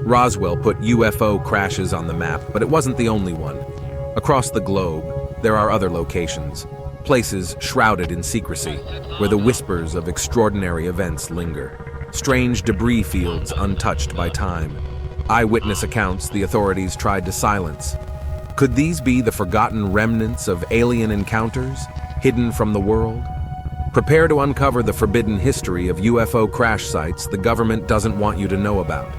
Roswell put UFO crashes on the map, but it wasn't the only one. Across the globe, there are other locations, places shrouded in secrecy, where the whispers of extraordinary events linger. Strange debris fields untouched by time. Eyewitness accounts the authorities tried to silence. Could these be the forgotten remnants of alien encounters, hidden from the world? Prepare to uncover the forbidden history of UFO crash sites the government doesn't want you to know about.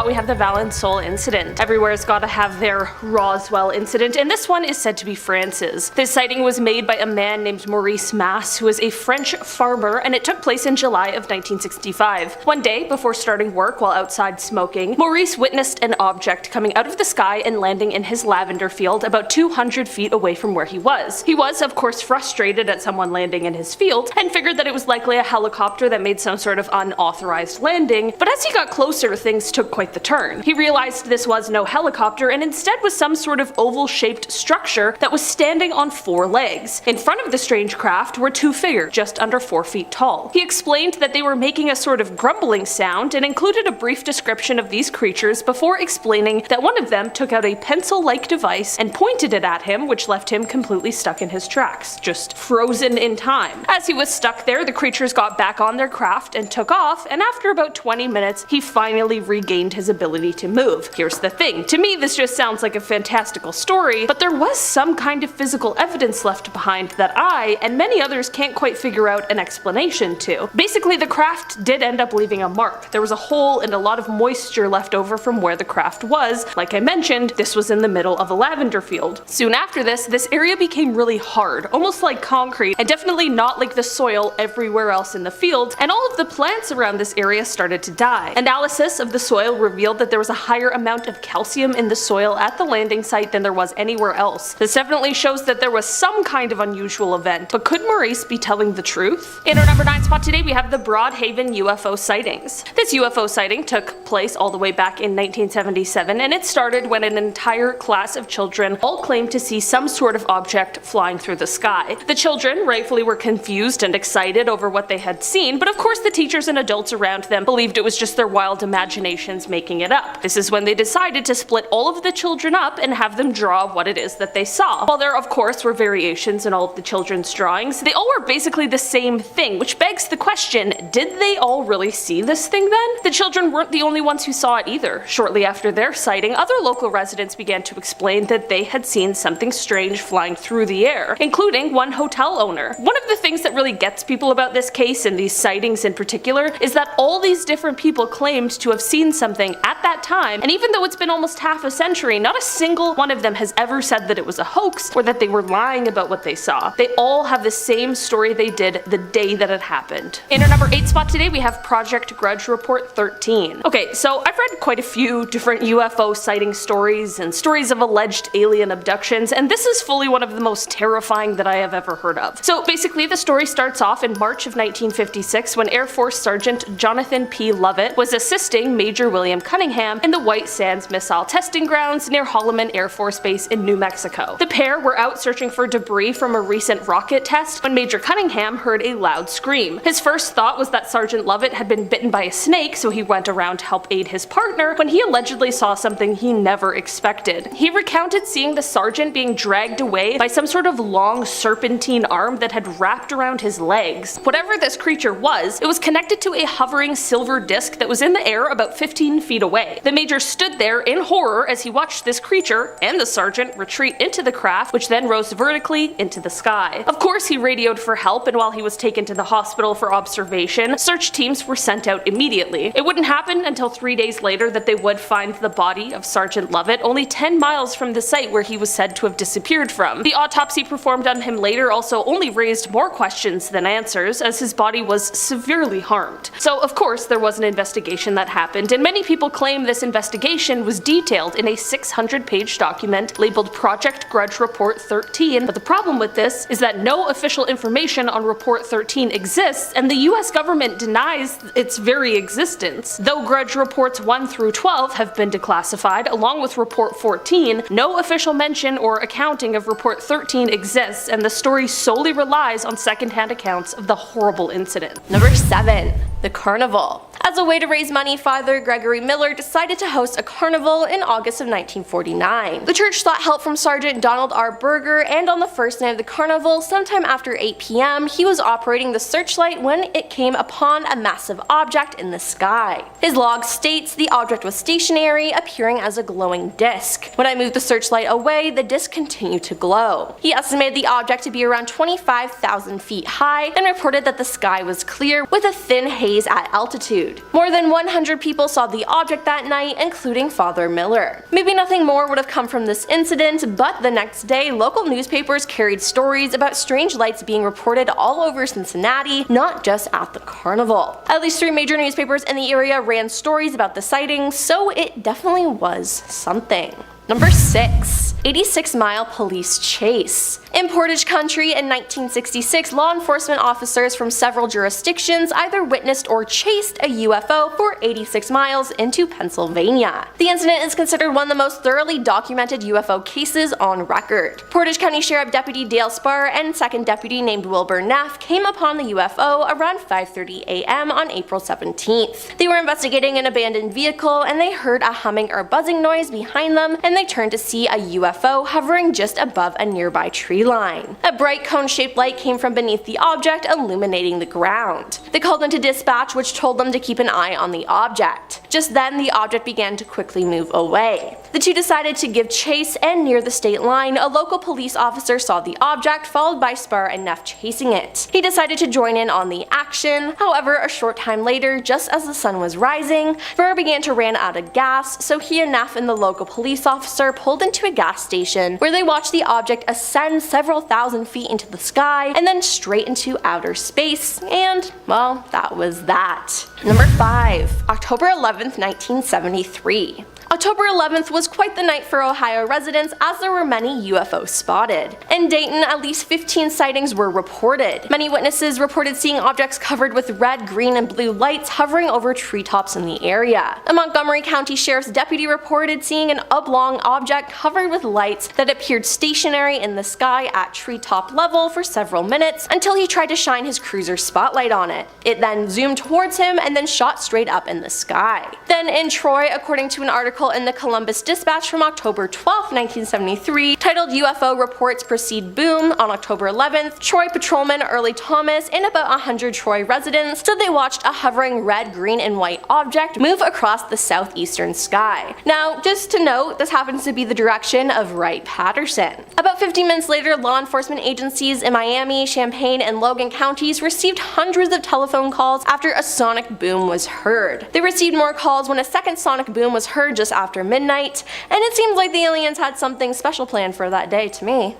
We have the Valensole incident. Everywhere's got to have their Roswell incident, and this one is said to be France's. This sighting was made by a man named Maurice Masse, who was a French farmer, and it took place in July of 1965. One day, before starting work while outside smoking, Maurice witnessed an object coming out of the sky and landing in his lavender field about 200 feet away from where he was. He was, of course, frustrated at someone landing in his field, and figured that it was likely a helicopter that made some sort of unauthorized landing, but as he got closer, things took quite the turn. He realized this was no helicopter and instead was some sort of oval-shaped structure that was standing on 4 legs. In front of the strange craft were 2 figures, just under 4 feet tall. He explained that they were making a sort of grumbling sound and included a brief description of these creatures before explaining that one of them took out a pencil-like device and pointed it at him, which left him completely stuck in his tracks, just frozen in time. As he was stuck there, the creatures got back on their craft and took off, and after about 20 minutes, he finally regained his ability to move. Here's the thing, to me this just sounds like a fantastical story, but there was some kind of physical evidence left behind that I, and many others, can't quite figure out an explanation to. Basically, the craft did end up leaving a mark. There was a hole and a lot of moisture left over from where the craft was. Like I mentioned, this was in the middle of a lavender field. Soon after this area became really hard, almost like concrete, and definitely not like the soil everywhere else in the field, and all of the plants around this area started to die. Analysis of the soil revealed that there was a higher amount of calcium in the soil at the landing site than there was anywhere else. This definitely shows that there was some kind of unusual event, but could Maurice be telling the truth? In our number 9 spot today, we have the Broadhaven UFO sightings. This UFO sighting took place all the way back in 1977, and it started when an entire class of children all claimed to see some sort of object flying through the sky. The children rightfully were confused and excited over what they had seen, but of course the teachers and adults around them believed it was just their wild imaginations making it up. This is when they decided to split all of the children up and have them draw what it is that they saw. While there of course were variations in all of the children's drawings, they all were basically the same thing, which begs the question, did they all really see this thing then? The children weren't the only ones who saw it either. Shortly after their sighting, other local residents began to explain that they had seen something strange flying through the air, including one hotel owner. One of the things that really gets people about this case and these sightings in particular is that all these different people claimed to have seen something at that time, and even though it's been almost half a century, not a single one of them has ever said that it was a hoax or that they were lying about what they saw. They all have the same story they did the day that it happened. In our number 8 spot today, we have Project Grudge Report 13. Okay, so I've read quite a few different UFO sighting stories and stories of alleged alien abductions, and this is fully one of the most terrifying that I have ever heard of. So basically, the story starts off in March of 1956 when Air Force Sergeant Jonathan P. Lovett was assisting Major William Cunningham in the White Sands Missile Testing Grounds near Holloman Air Force Base in New Mexico. The pair were out searching for debris from a recent rocket test when Major Cunningham heard a loud scream. His first thought was that Sergeant Lovett had been bitten by a snake, so he went around to help aid his partner when he allegedly saw something he never expected. He recounted seeing the sergeant being dragged away by some sort of long serpentine arm that had wrapped around his legs. Whatever this creature was, it was connected to a hovering silver disc that was in the air about 15 feet away. The major stood there in horror as he watched this creature and the sergeant retreat into the craft, which then rose vertically into the sky. Of course, he radioed for help, and while he was taken to the hospital for observation, search teams were sent out immediately. It wouldn't happen until 3 days later that they would find the body of Sergeant Lovett only 10 miles from the site where he was said to have disappeared from. The autopsy performed on him later also only raised more questions than answers, as his body was severely harmed. So of course there was an investigation that happened, and many people claim this investigation was detailed in a 600-page document labeled Project Grudge Report 13, but the problem with this is that no official information on Report 13 exists, and the US government denies its very existence. Though Grudge Reports 1 through 12 have been declassified, along with Report 14, no official mention or accounting of Report 13 exists, and the story solely relies on secondhand accounts of the horrible incident. Number 7. the carnival. As a way to raise money, Father Gregory Miller decided to host a carnival in August of 1949. The church sought help from Sergeant Donald R. Berger, and on the first night of the carnival, sometime after 8 p.m., he was operating the searchlight when it came upon a massive object in the sky. His log states the object was stationary, appearing as a glowing disc. When I moved the searchlight away, the disc continued to glow. He estimated the object to be around 25,000 feet high and reported that the sky was clear with a thin haze at altitude. More than 100 people saw the object that night, including Father Miller. Maybe nothing more would have come from this incident, but the next day, local newspapers carried stories about strange lights being reported all over Cincinnati, not just at the carnival. At least 3 major newspapers in the area ran stories about the sightings, so it definitely was something. Number 6. 86-mile police chase. In Portage Country in 1966, law enforcement officers from several jurisdictions either witnessed or chased a UFO for 86 miles into Pennsylvania. The incident is considered one of the most thoroughly documented UFO cases on record. Portage County Sheriff Deputy Dale Spar and 2nd Deputy named Wilbur Neff came upon the UFO around 5:30 a.m. on April 17th. They were investigating an abandoned vehicle and they heard a humming or buzzing noise behind them, and they turned to see a UFO hovering just above a nearby tree line. A bright cone-shaped light came from beneath the object, illuminating the ground. They called into dispatch, which told them to keep an eye on the object. Just then, the object began to quickly move away. The two decided to give chase, and near the state line, a local police officer saw the object, followed by Spar and Neff chasing it. He decided to join in on the action. However, a short time later, just as the sun was rising, Spar began to run out of gas, so he and Neff and the local police officer pulled into a gas station where they watched the object ascend several thousand feet into the sky and then straight into outer space, and, well, that was that. Number 5. October 11th, 1973. October 11th was quite the night for Ohio residents, as there were many UFOs spotted. In Dayton, at least 15 sightings were reported. Many witnesses reported seeing objects covered with red, green, and blue lights hovering over treetops in the area. A Montgomery County Sheriff's deputy reported seeing an oblong object covered with lights that appeared stationary in the sky at treetop level for several minutes until he tried to shine his cruiser's spotlight on it. It then zoomed towards him and then shot straight up in the sky. Then in Troy, according to an article in the Columbus Dispatch from October 12, 1973, titled UFO Reports Proceed Boom, on October 11th, Troy patrolman Early Thomas and about 100 Troy residents said they watched a hovering red, green, and white object move across the southeastern sky. Now, just to note, this happens to be the direction of Wright-Patterson. About 15 minutes later, law enforcement agencies in Miami, Champaign, and Logan counties received hundreds of telephone calls after a sonic boom was heard. They received more calls when a second sonic boom was heard just after midnight, and it seems like the aliens had something special planned for that day to me.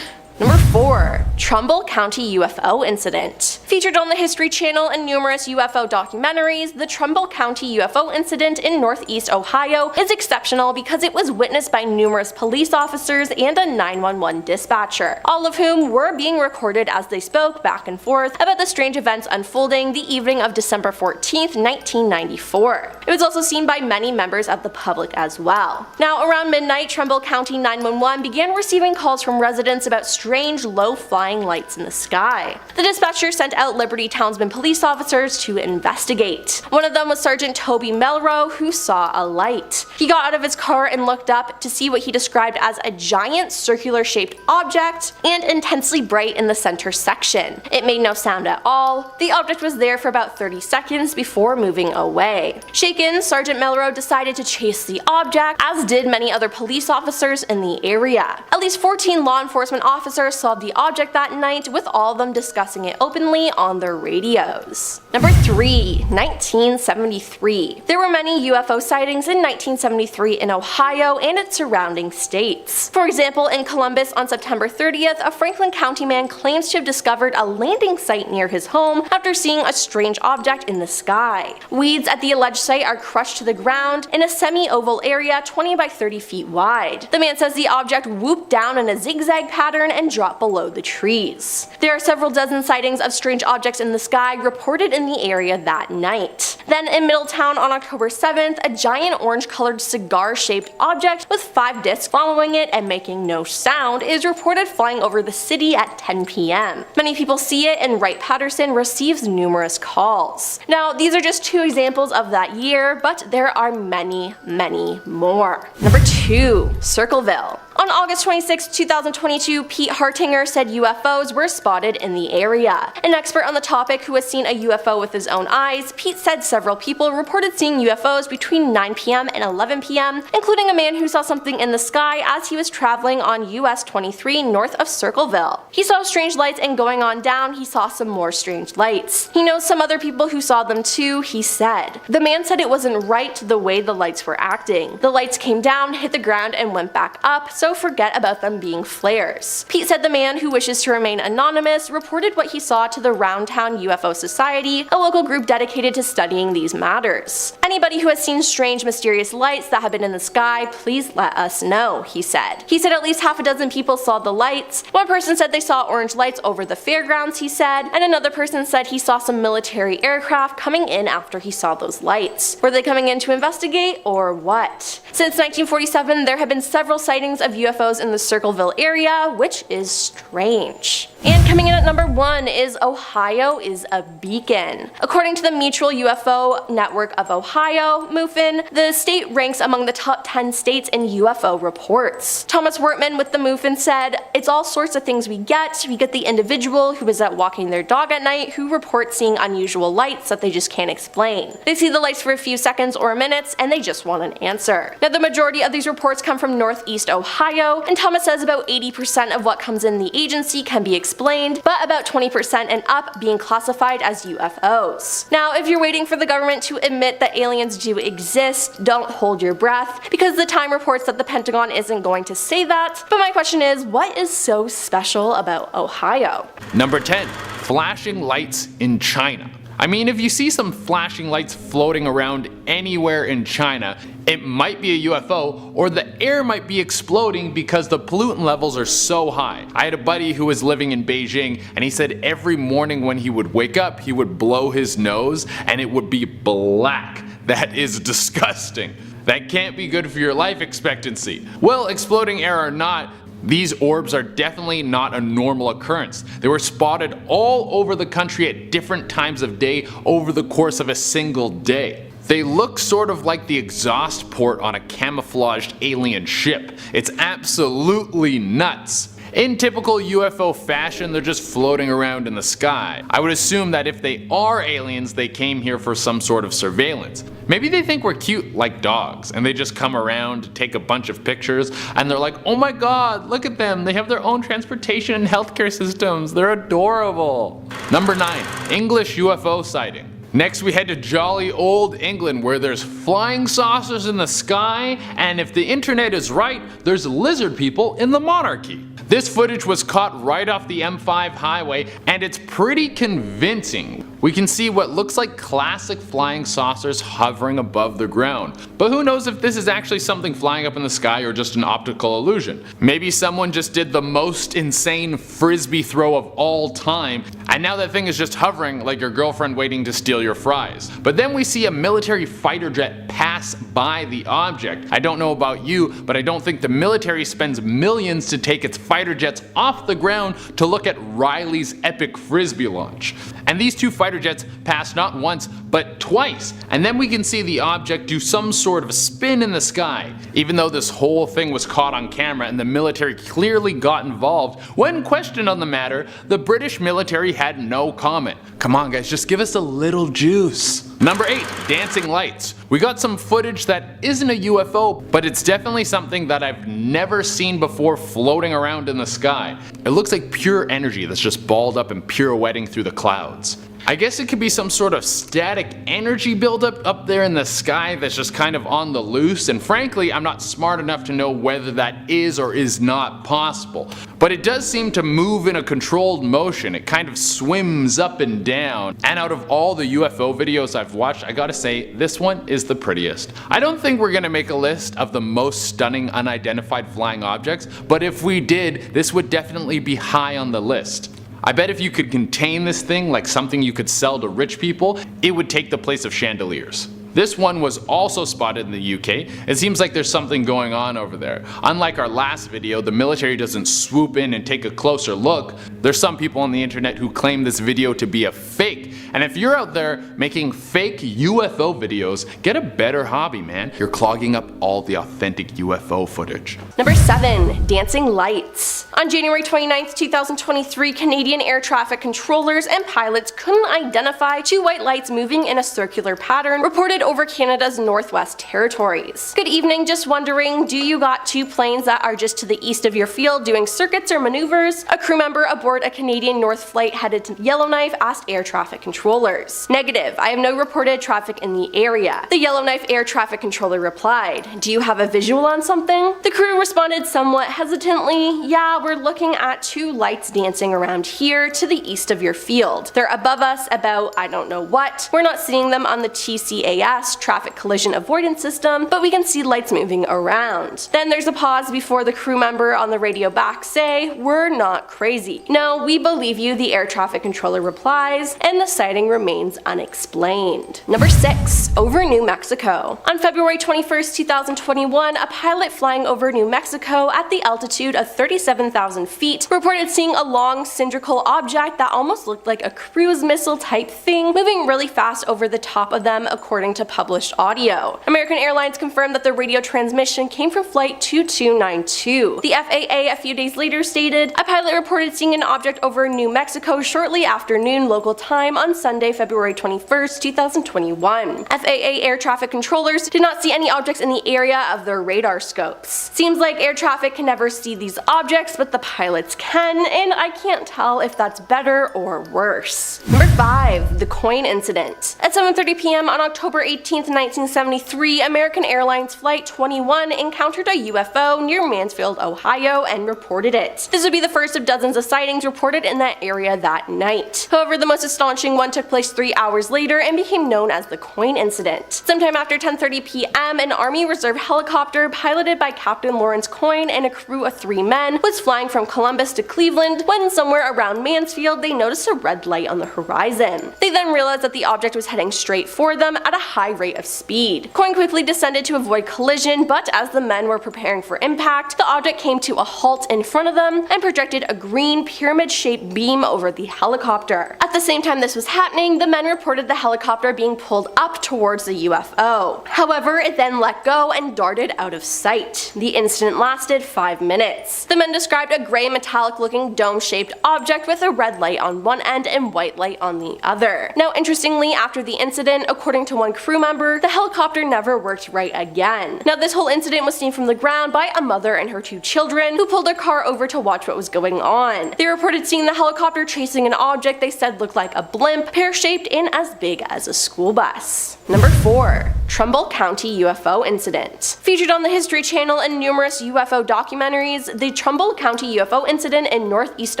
Number 4. Trumble County UFO Incident. Featured on the History Channel and numerous UFO documentaries, the Trumble County UFO incident in northeast Ohio is exceptional because it was witnessed by numerous police officers and a 911 dispatcher, all of whom were being recorded as they spoke back and forth about the strange events unfolding the evening of December 14th, 1994. It was also seen by many members of the public as well. Now, around midnight, Trumbull County 911 began receiving calls from residents about strange low-flying lights in the sky. The dispatcher sent out Liberty Townsend police officers to investigate. One of them was Sergeant Toby Melrose, who saw a light. He got out of his car and looked up to see what he described as a giant circular-shaped object and intensely bright in the center section. It made no sound at all. The object was there for about 30 seconds before moving away. Shaken, Sergeant Melrose decided to chase the object, as did many other police officers in the area. At least 14 law enforcement officers saw the object that night, with all of them discussing it openly on their radios. Number 3. 1973. There were many UFO sightings in 1973 in Ohio and its surrounding states. For example, in Columbus on September 30th, a Franklin County man claims to have discovered a landing site near his home after seeing a strange object in the sky. Weeds at the alleged site are crushed to the ground in a semi-oval area 20 by 30 feet wide. The man says the object whooped down in a zigzag pattern and drop below the trees. There are several dozen sightings of strange objects in the sky reported in the area that night. Then in Middletown on October 7th, a giant orange-colored cigar-shaped object with 5 discs following it and making no sound is reported flying over the city at 10 p.m. Many people see it, and Wright-Patterson receives numerous calls. Now, these are just 2 examples of that year, but there are many, many more. Number 2. Circleville. On August 26, 2022, Pete Hartinger said UFOs were spotted in the area. An expert on the topic who has seen a UFO with his own eyes, Pete said several people reported seeing UFOs between 9 p.m. and 11 p.m., including a man who saw something in the sky as he was traveling on US 23 north of Circleville. He saw strange lights, and going on down, he saw some more strange lights. He knows some other people who saw them too, he said. The man said it wasn't right the way the lights were acting. The lights came down, hit the ground, and went back up, so forget about them being flares. Pete said the man, who wishes to remain anonymous, reported what he saw to the Roundtown UFO Society, a local group dedicated to studying these matters. Anybody who has seen strange, mysterious lights that have been in the sky, please let us know, he said. He said at least half a dozen people saw the lights. One person said they saw orange lights over the fairgrounds, he said, and another person said he saw some military aircraft coming in after he saw those lights. Were they coming in to investigate, or what? Since 1947, there have been several sightings of UFOs in the Circleville area, which is strange. And coming in at number 1 is Ohio is a beacon. According to the Mutual UFO Network of Ohio, MUFON, the state ranks among the top 10 states in UFO reports. Thomas Wortman with the MUFON said, "It's all sorts of things we get. We get the individual who is out walking their dog at night who reports seeing unusual lights that they just can't explain. They see the lights for a few seconds or minutes and they just want an answer." Now, the majority of these reports come from Northeast Ohio, and Thomas says about 80% of what comes in the agency can be explained, but about 20% and up being classified as UFOs. Now, if you're waiting for the government to admit that aliens do exist, don't hold your breath, because the Time reports that the Pentagon isn't going to say that. But my question is, what is so special about Ohio? Number 10. Flashing lights in China. I mean, if you see some flashing lights floating around anywhere in China, it might be a UFO, or the air might be exploding because the pollutant levels are so high. I had a buddy who was living in Beijing, and he said every morning when he would wake up, he would blow his nose and it would be black. That is disgusting. That can't be good for your life expectancy. Well, exploding air or not, these orbs are definitely not a normal occurrence. They were spotted all over the country at different times of day over the course of a single day. They look sort of like the exhaust port on a camouflaged alien ship. It's absolutely nuts. In typical UFO fashion, they're just floating around in the sky. I would assume that if they are aliens, they came here for some sort of surveillance. Maybe they think we're cute like dogs, and they just come around, take a bunch of pictures, and they're like, oh my god, look at them, they have their own transportation and healthcare systems, they're adorable. Number 9. English UFO sighting. Next we head to jolly old England, where there's flying saucers in the sky, and if the internet is right, there's lizard people in the monarchy. This footage was caught right off the M5 highway, and it's pretty convincing. We can see what looks like classic flying saucers hovering above the ground. But who knows if this is actually something flying up in the sky or just an optical illusion. Maybe someone just did the most insane frisbee throw of all time, and now that thing is just hovering like your girlfriend waiting to steal your fries. But then we see a military fighter jet pass by the object. I don't know about you, but I don't think the military spends millions to take its fighter jets off the ground to look at Riley's epic frisbee launch. And these two fighter jets passed not once, but twice. And then we can see the object do some sort of spin in the sky. Even though this whole thing was caught on camera and the military clearly got involved, when questioned on the matter, the British military had no comment. Come on guys, just give us a little juice. Number 8. Dancing lights. We got some footage that isn't a UFO, but it's definitely something that I've never seen before floating around in the sky. It looks like pure energy that's just balled up and pirouetting through the clouds. I guess it could be some sort of static energy buildup up there in the sky that's just kind of on the loose, and frankly I'm not smart enough to know whether that is or is not possible. But it does seem to move in a controlled motion. It kind of swims up and down. And out of all the UFO videos I've watched, I gotta say this one is the prettiest. I don't think we're gonna make a list of the most stunning unidentified flying objects, but if we did, this would definitely be high on the list. I bet if you could contain this thing like something you could sell to rich people, it would take the place of chandeliers. This one was also spotted in the UK. It seems like there's something going on over there. Unlike our last video, the military doesn't swoop in and take a closer look. There's some people on the internet who claim this video to be a fake. And if you're out there making fake UFO videos, get a better hobby, man. You're clogging up all the authentic UFO footage. Number 7. Dancing lights. On January 29th, 2023, Canadian air traffic controllers and pilots couldn't identify two white lights moving in a circular pattern reported over Canada's Northwest Territories. Good evening, just wondering, do you got two planes that are just to the east of your field doing circuits or maneuvers? A crew member aboard a Canadian North flight headed to Yellowknife asked air traffic controllers. Negative, I have no reported traffic in the area. The Yellowknife air traffic controller replied, do you have a visual on something? The crew responded somewhat hesitantly, yeah, we're looking at two lights dancing around here to the east of your field. They're above us about I don't know what. We're not seeing them on the TCAS, traffic collision avoidance system, but we can see lights moving around. Then there's a pause before the crew member on the radio back say, we're not crazy. No, we believe you, the air traffic controller replies, and the sighting remains unexplained. Number 6. Over New Mexico. On February 21st, 2021, a pilot flying over New Mexico at the altitude of 37,000 feet reported seeing a long cylindrical object that almost looked like a cruise missile type thing moving really fast over the top of them, according to published audio. American Airlines confirmed that the radio transmission came from flight 2292. The FAA a few days later stated, a pilot reported seeing an object over New Mexico shortly after noon local time on Sunday, February 21st, 2021. FAA air traffic controllers did not see any objects in the area of their radar scopes. Seems like air traffic can never see these objects, but the pilots can, and I can't tell if that's better or worse. Number 5. The coin incident. At 7:30 p.m. on October 18th, 1973, American Airlines Flight 21 encountered a UFO near Mansfield, Ohio, and reported it. This would be the first of dozens of sightings reported in that area that night. However, the most astonishing one took place 3 hours later and became known as the coin incident. Sometime after 10:30 p.m., an Army Reserve helicopter piloted by Captain Lawrence Coyne and a crew of 3 men was flying from Columbus to Cleveland when somewhere around Mansfield they noticed a red light on the horizon. They then realized that the object was heading straight for them at a high rate of speed. Coyne quickly descended to avoid collision, but as the men were preparing for impact, the object came to a halt in front of them and projected a green pyramid-shaped beam over the helicopter. At the same time this was happening, the men reported the helicopter being pulled up towards the UFO. However, it then let go and darted out of sight. The incident lasted 5 minutes. The men described a gray metallic-looking dome-shaped object with a red light on one end and white light on the other. Now, interestingly, after the incident, according to one crew member, the helicopter never worked right again. Now, this whole incident was seen from the ground by a mother and her 2 children who pulled their car over to watch what was going on. They reported seeing the helicopter chasing an object they said looked like a blimp, pear-shaped and as big as a school bus. Number 4. Trumble County UFO Incident. Featured on the History Channel and numerous UFO documentaries, the Trumble County UFO incident in northeast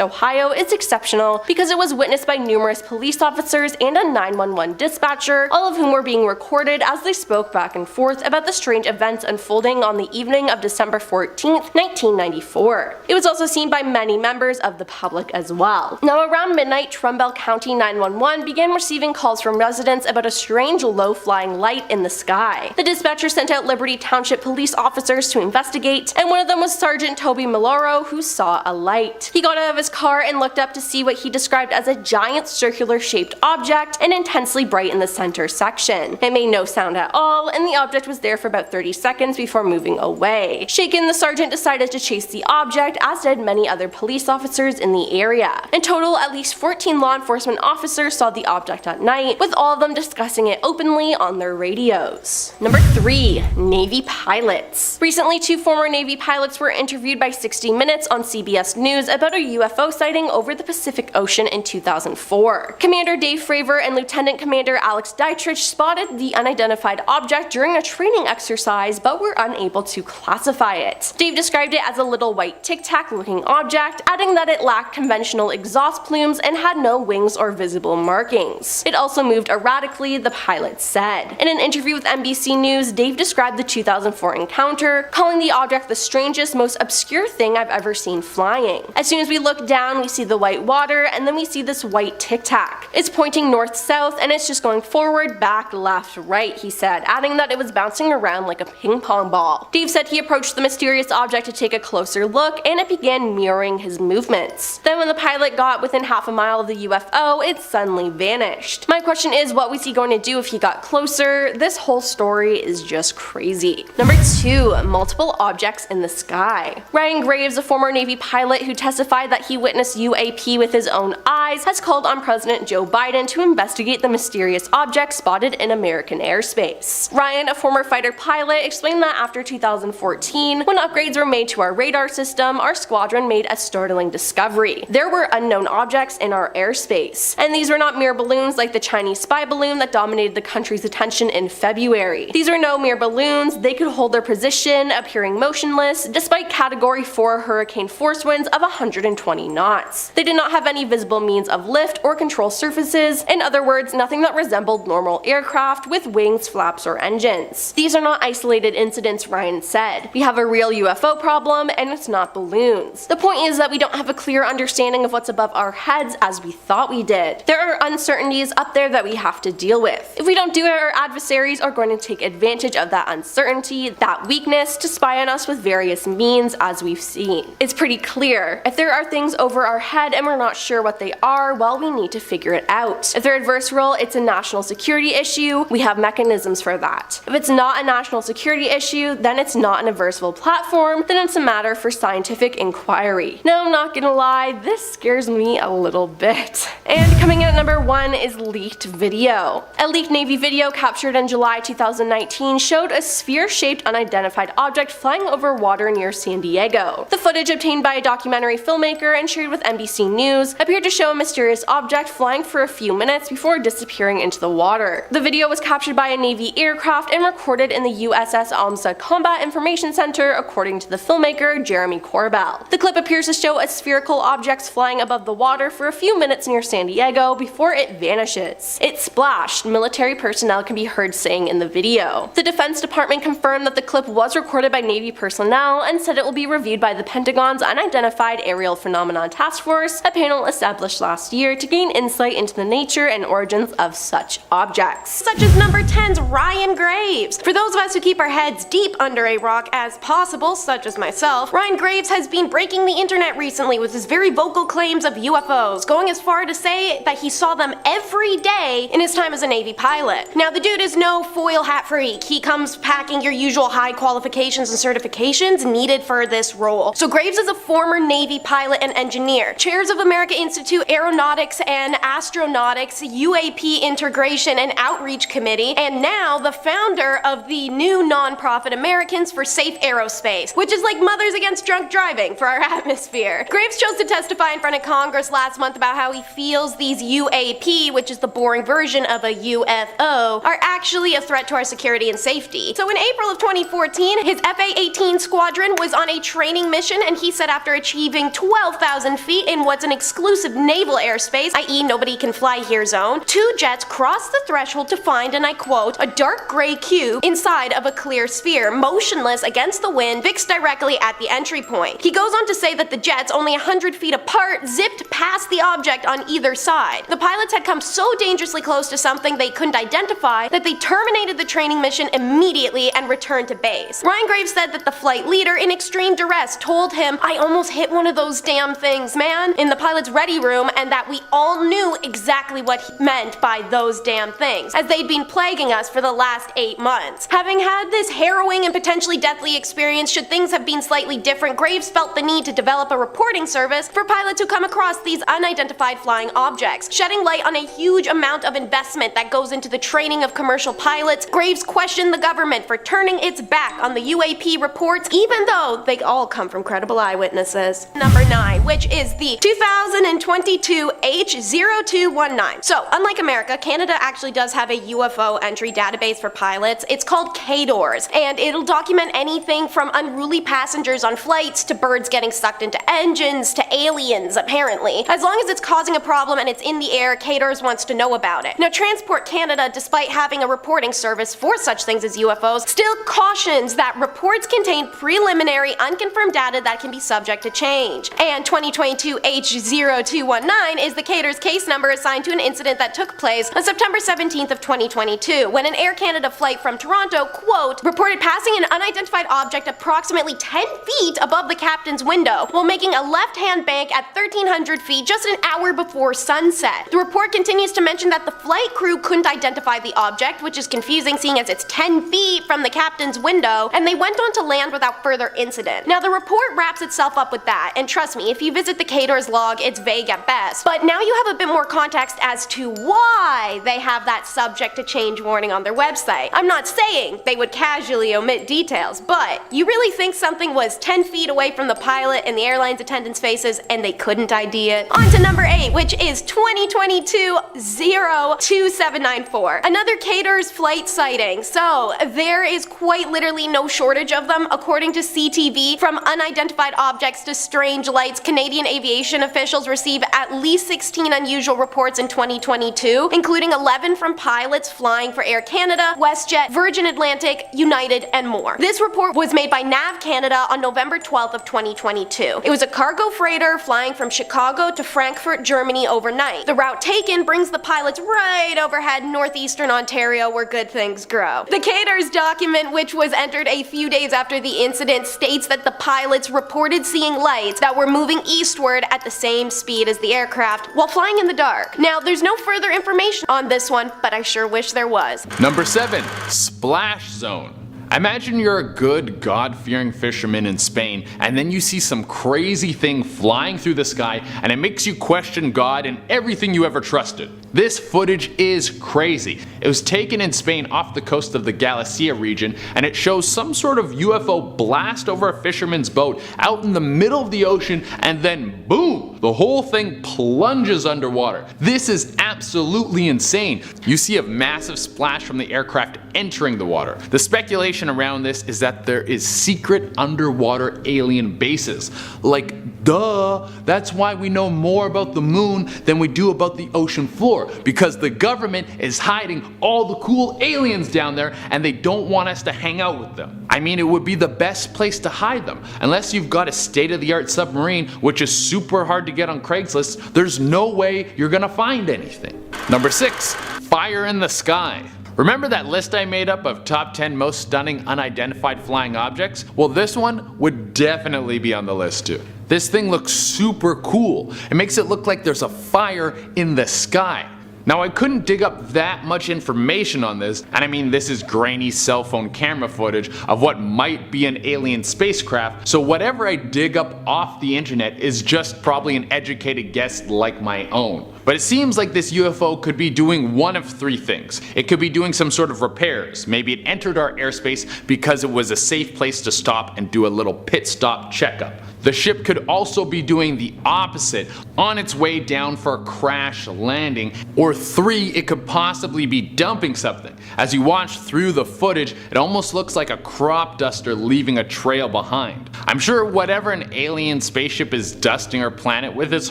Ohio is exceptional because it was witnessed by numerous police officers and a 911 dispatcher, all of whom were being recorded as they spoke back and forth about the strange events unfolding on the evening of December 14th, 1994. It was also seen by many members of the public as well. Now, around midnight, Trumbull County 911 began receiving calls from residents about a strange low-flying light in the sky. The dispatcher sent out Liberty Township police officers to investigate, and one of them was Sergeant Toby Maloro, who saw a light. He got out of his car and looked up to see what he described as a giant circular-shaped object and intensely bright in the center section. It made no sound at all, and the object was there for about 30 seconds before moving away. Shaken, the sergeant decided to chase the object, as did many other police officers in the area. In total, at least 14 law enforcement officers saw the object at night, with all of them discussing it openly on their radios. Number 3. Navy pilots. Recently, 2 former Navy pilots were interviewed by 60 Minutes minutes on CBS News about a UFO sighting over the Pacific Ocean in 2004. Commander Dave Fravor and Lieutenant Commander Alex Dietrich spotted the unidentified object during a training exercise but were unable to classify it. Dave described it as a little white Tic Tac looking object, adding that it lacked conventional exhaust plumes and had no wings or visible markings. It also moved erratically, the pilot said. In an interview with NBC News, Dave described the 2004 encounter, calling the object the strangest, most obscure thing I've ever seen flying. As soon as we look down, we see the white water, and then we see this white Tic Tac. It's pointing north-south, and it's just going forward, back, left, right, he said, adding that it was bouncing around like a ping pong ball. Dave said he approached the mysterious object to take a closer look, and it began mirroring his movements. Then when the pilot got within half a mile of the UFO, it suddenly vanished. My question is, what was he going to do if he got closer? This whole story is just crazy. Number 2. Multiple objects in the sky. Ryan Graves, a former Navy pilot who testified that he witnessed UAP with his own eyes, has called on President Joe Biden to investigate the mysterious object spotted in American airspace. Ryan, a former fighter pilot, explained that after 2014, when upgrades were made to our radar system, our squadron made a startling discovery. There were unknown objects in our airspace. And these were not mere balloons like the Chinese spy balloon that dominated the country's attention in February. These were no mere balloons, they could hold their position, appearing motionless, despite Category 4 hurricane force winds of 120 knots. They did not have any visible means of lift or control surfaces, in other words, nothing that resembled normal aircraft with wings, flaps, or engines. These are not isolated incidents, Ryan said. We have a real UFO problem, and it's not balloons. The point is that we don't have a clear understanding of what's above our heads as we thought we did. There are uncertainties up there that we have to deal with. If we don't do it, our adversaries are going to take advantage of that uncertainty, that weakness, to spy on us with various means, as we've seen. It's pretty clear. If there are things over our head and we're not sure what they are, well, we need to figure it out. If they're adversarial, it's a national security issue, we have mechanisms for that. If it's not a national security issue, then it's not an adversarial platform, then it's a matter for scientific inquiry. No, I'm not gonna lie, this scares me a little bit. And coming in at number 1 is leaked video. A leaked Navy video captured in July 2019 showed a sphere-shaped unidentified object flying over water near San Diego. The footage obtained by a documentary filmmaker and shared with NBC News appeared to show a mysterious object flying for a few minutes before disappearing into the water. The video was captured by a Navy aircraft and recorded in the USS Amsa Combat Information Center, according to the filmmaker Jeremy Corbell. The clip appears to show a spherical object flying above the water for a few minutes near San Diego before it vanishes. It splashed, military personnel can be heard saying in the video. The Defense Department confirmed that the clip was recorded by Navy personnel and said it will be reviewed by the Pentagon's Unidentified Aerial Phenomenon Task Force, a panel established last year to gain insight into the nature and origins of such objects. Such as number 10's Ryan Graves. For those of us who keep our heads deep under a rock as possible, such as myself, Ryan Graves has been breaking the internet recently with his very vocal claims of UFOs, going as far to say that he saw them every day in his time as a Navy pilot. Now, the dude is no foil hat freak. He comes packing your usual high qualifications and certifications needed for this role. So Graves is a former Navy pilot and engineer, chairs of America Institute Aeronautics and Astronautics UAP Integration and Outreach Committee, and now the founder of the new nonprofit Americans for Safe Aerospace, which is like Mothers Against Drunk Driving for our atmosphere. Graves chose to testify in front of Congress last month about how he feels these UAP, which is the boring version of a UFO, are actually a threat to our security and safety. So in April of 2014, his FA-18 squadron was on a training mission, and he said after achieving 12,000 feet in what's an exclusive naval airspace, i.e. nobody can fly here zone, 2 jets crossed the threshold to find, and I quote, a dark gray cube inside of a clear sphere, motionless against the wind, fixed directly at the entry point. He goes on to say that the jets, only 100 feet apart, zipped past the object on either side. The pilots had come so dangerously close to something they couldn't identify that they terminated the training mission immediately and returned to base. Ryan Graves said that the flight leader, in extreme duress, told him, I almost hit one of those damn things, man, in the pilot's ready room, and that we all knew exactly what he meant by those damn things, as they'd been plaguing us for the last 8 months. Having had this harrowing and potentially deathly experience, should things have been slightly different, Graves felt the need to develop a reporting service for pilots who come across these unidentified flying objects, shedding light on a huge amount of investment that goes into the training of commercial pilots. Graves questioned the government for turning its back on the UAP reports, even though they all come from credible credible eyewitnesses. Number 9, which is the 2022 H0219. So, unlike America, Canada actually does have a UFO entry database for pilots. It's called KDORS, and it'll document anything from unruly passengers on flights to birds getting sucked into engines to aliens, apparently. As long as it's causing a problem and it's in the air, KDORS wants to know about it. Now, Transport Canada, despite having a reporting service for such things as UFOs, still cautions that reports contain preliminary, unconfirmed data that can be subject to change. And 2022 H0219 is the KDORS case number assigned to an incident that took place on September 17th of 2022, when an Air Canada flight from Toronto, quote, reported passing an unidentified object approximately 10 feet above the captain's window while making a left-hand bank at 1,300 feet just an hour before sunset. The report continues to mention that the flight crew couldn't identify the object, which is confusing seeing as it's 10 feet from the captain's window, and they went on to land without further incident. Now, the report wraps itself up with that, and trust me, if you visit the KDORS log, it's vague at best. But now you have a bit more context as to why they have that subject to change warning on their website. I'm not saying they would casually omit details, but you really think something was 10 feet away from the pilot and the airline's attendants' faces and they couldn't ID it? On to number 8, which is 2022 02794. Another KDORS flight sighting. So, there is quite literally no shortage of them. According to CTV, from unidentified objects to strange lights, Canadian aviation officials receive at least 16 unusual reports in 2022, including 11 from pilots flying for Air Canada, WestJet, Virgin Atlantic, United, and more. This report was made by NAV Canada on November 12th of 2022. It was a cargo freighter flying from Chicago to Frankfurt, Germany overnight. The route taken brings the pilots right overhead northeastern Ontario, where good things grow. The KDORS document, which was entered a few days after the incident, states that the pilots reported seeing lights that were moving eastward at the same speed as the aircraft while flying in the dark. Now, there's no further information on this one, but I sure wish there was. Number 7, splash zone. Imagine you're a good, God-fearing fisherman in Spain, and then you see some crazy thing flying through the sky, and it makes you question God and everything you ever trusted. This footage is crazy. It was taken in Spain off the coast of the Galicia region, and it shows some sort of UFO blast over a fisherman's boat out in the middle of the ocean, and then boom! The whole thing plunges underwater. This is absolutely insane. You see a massive splash from the aircraft entering the water. The speculation around this is that there is secret underwater alien bases. Like, duh, that's why we know more about the moon than we do about the ocean floor, because the government is hiding all the cool aliens down there and they don't want us to hang out with them. I mean, it would be the best place to hide them. Unless you've got a state-of-the-art submarine, which is super hard to get on Craigslist, there's no way you're gonna find anything. Number 6, fire in the sky. Remember that list I made up of top 10 most stunning unidentified flying objects? Well, this one would definitely be on the list too. This thing looks super cool. It makes it look like there's a fire in the sky. Now, I couldn't dig up that much information on this, and I mean, this is grainy cell phone camera footage of what might be an alien spacecraft, so whatever I dig up off the internet is just probably an educated guess like my own. But it seems like this UFO could be doing one of 3 things. It could be doing some sort of repairs. Maybe it entered our airspace because it was a safe place to stop and do a little pit stop checkup. The ship could also be doing the opposite, on its way down for a crash landing. Or 3, it could possibly be dumping something. As you watch through the footage, it almost looks like a crop duster leaving a trail behind. I'm sure whatever an alien spaceship is dusting our planet with is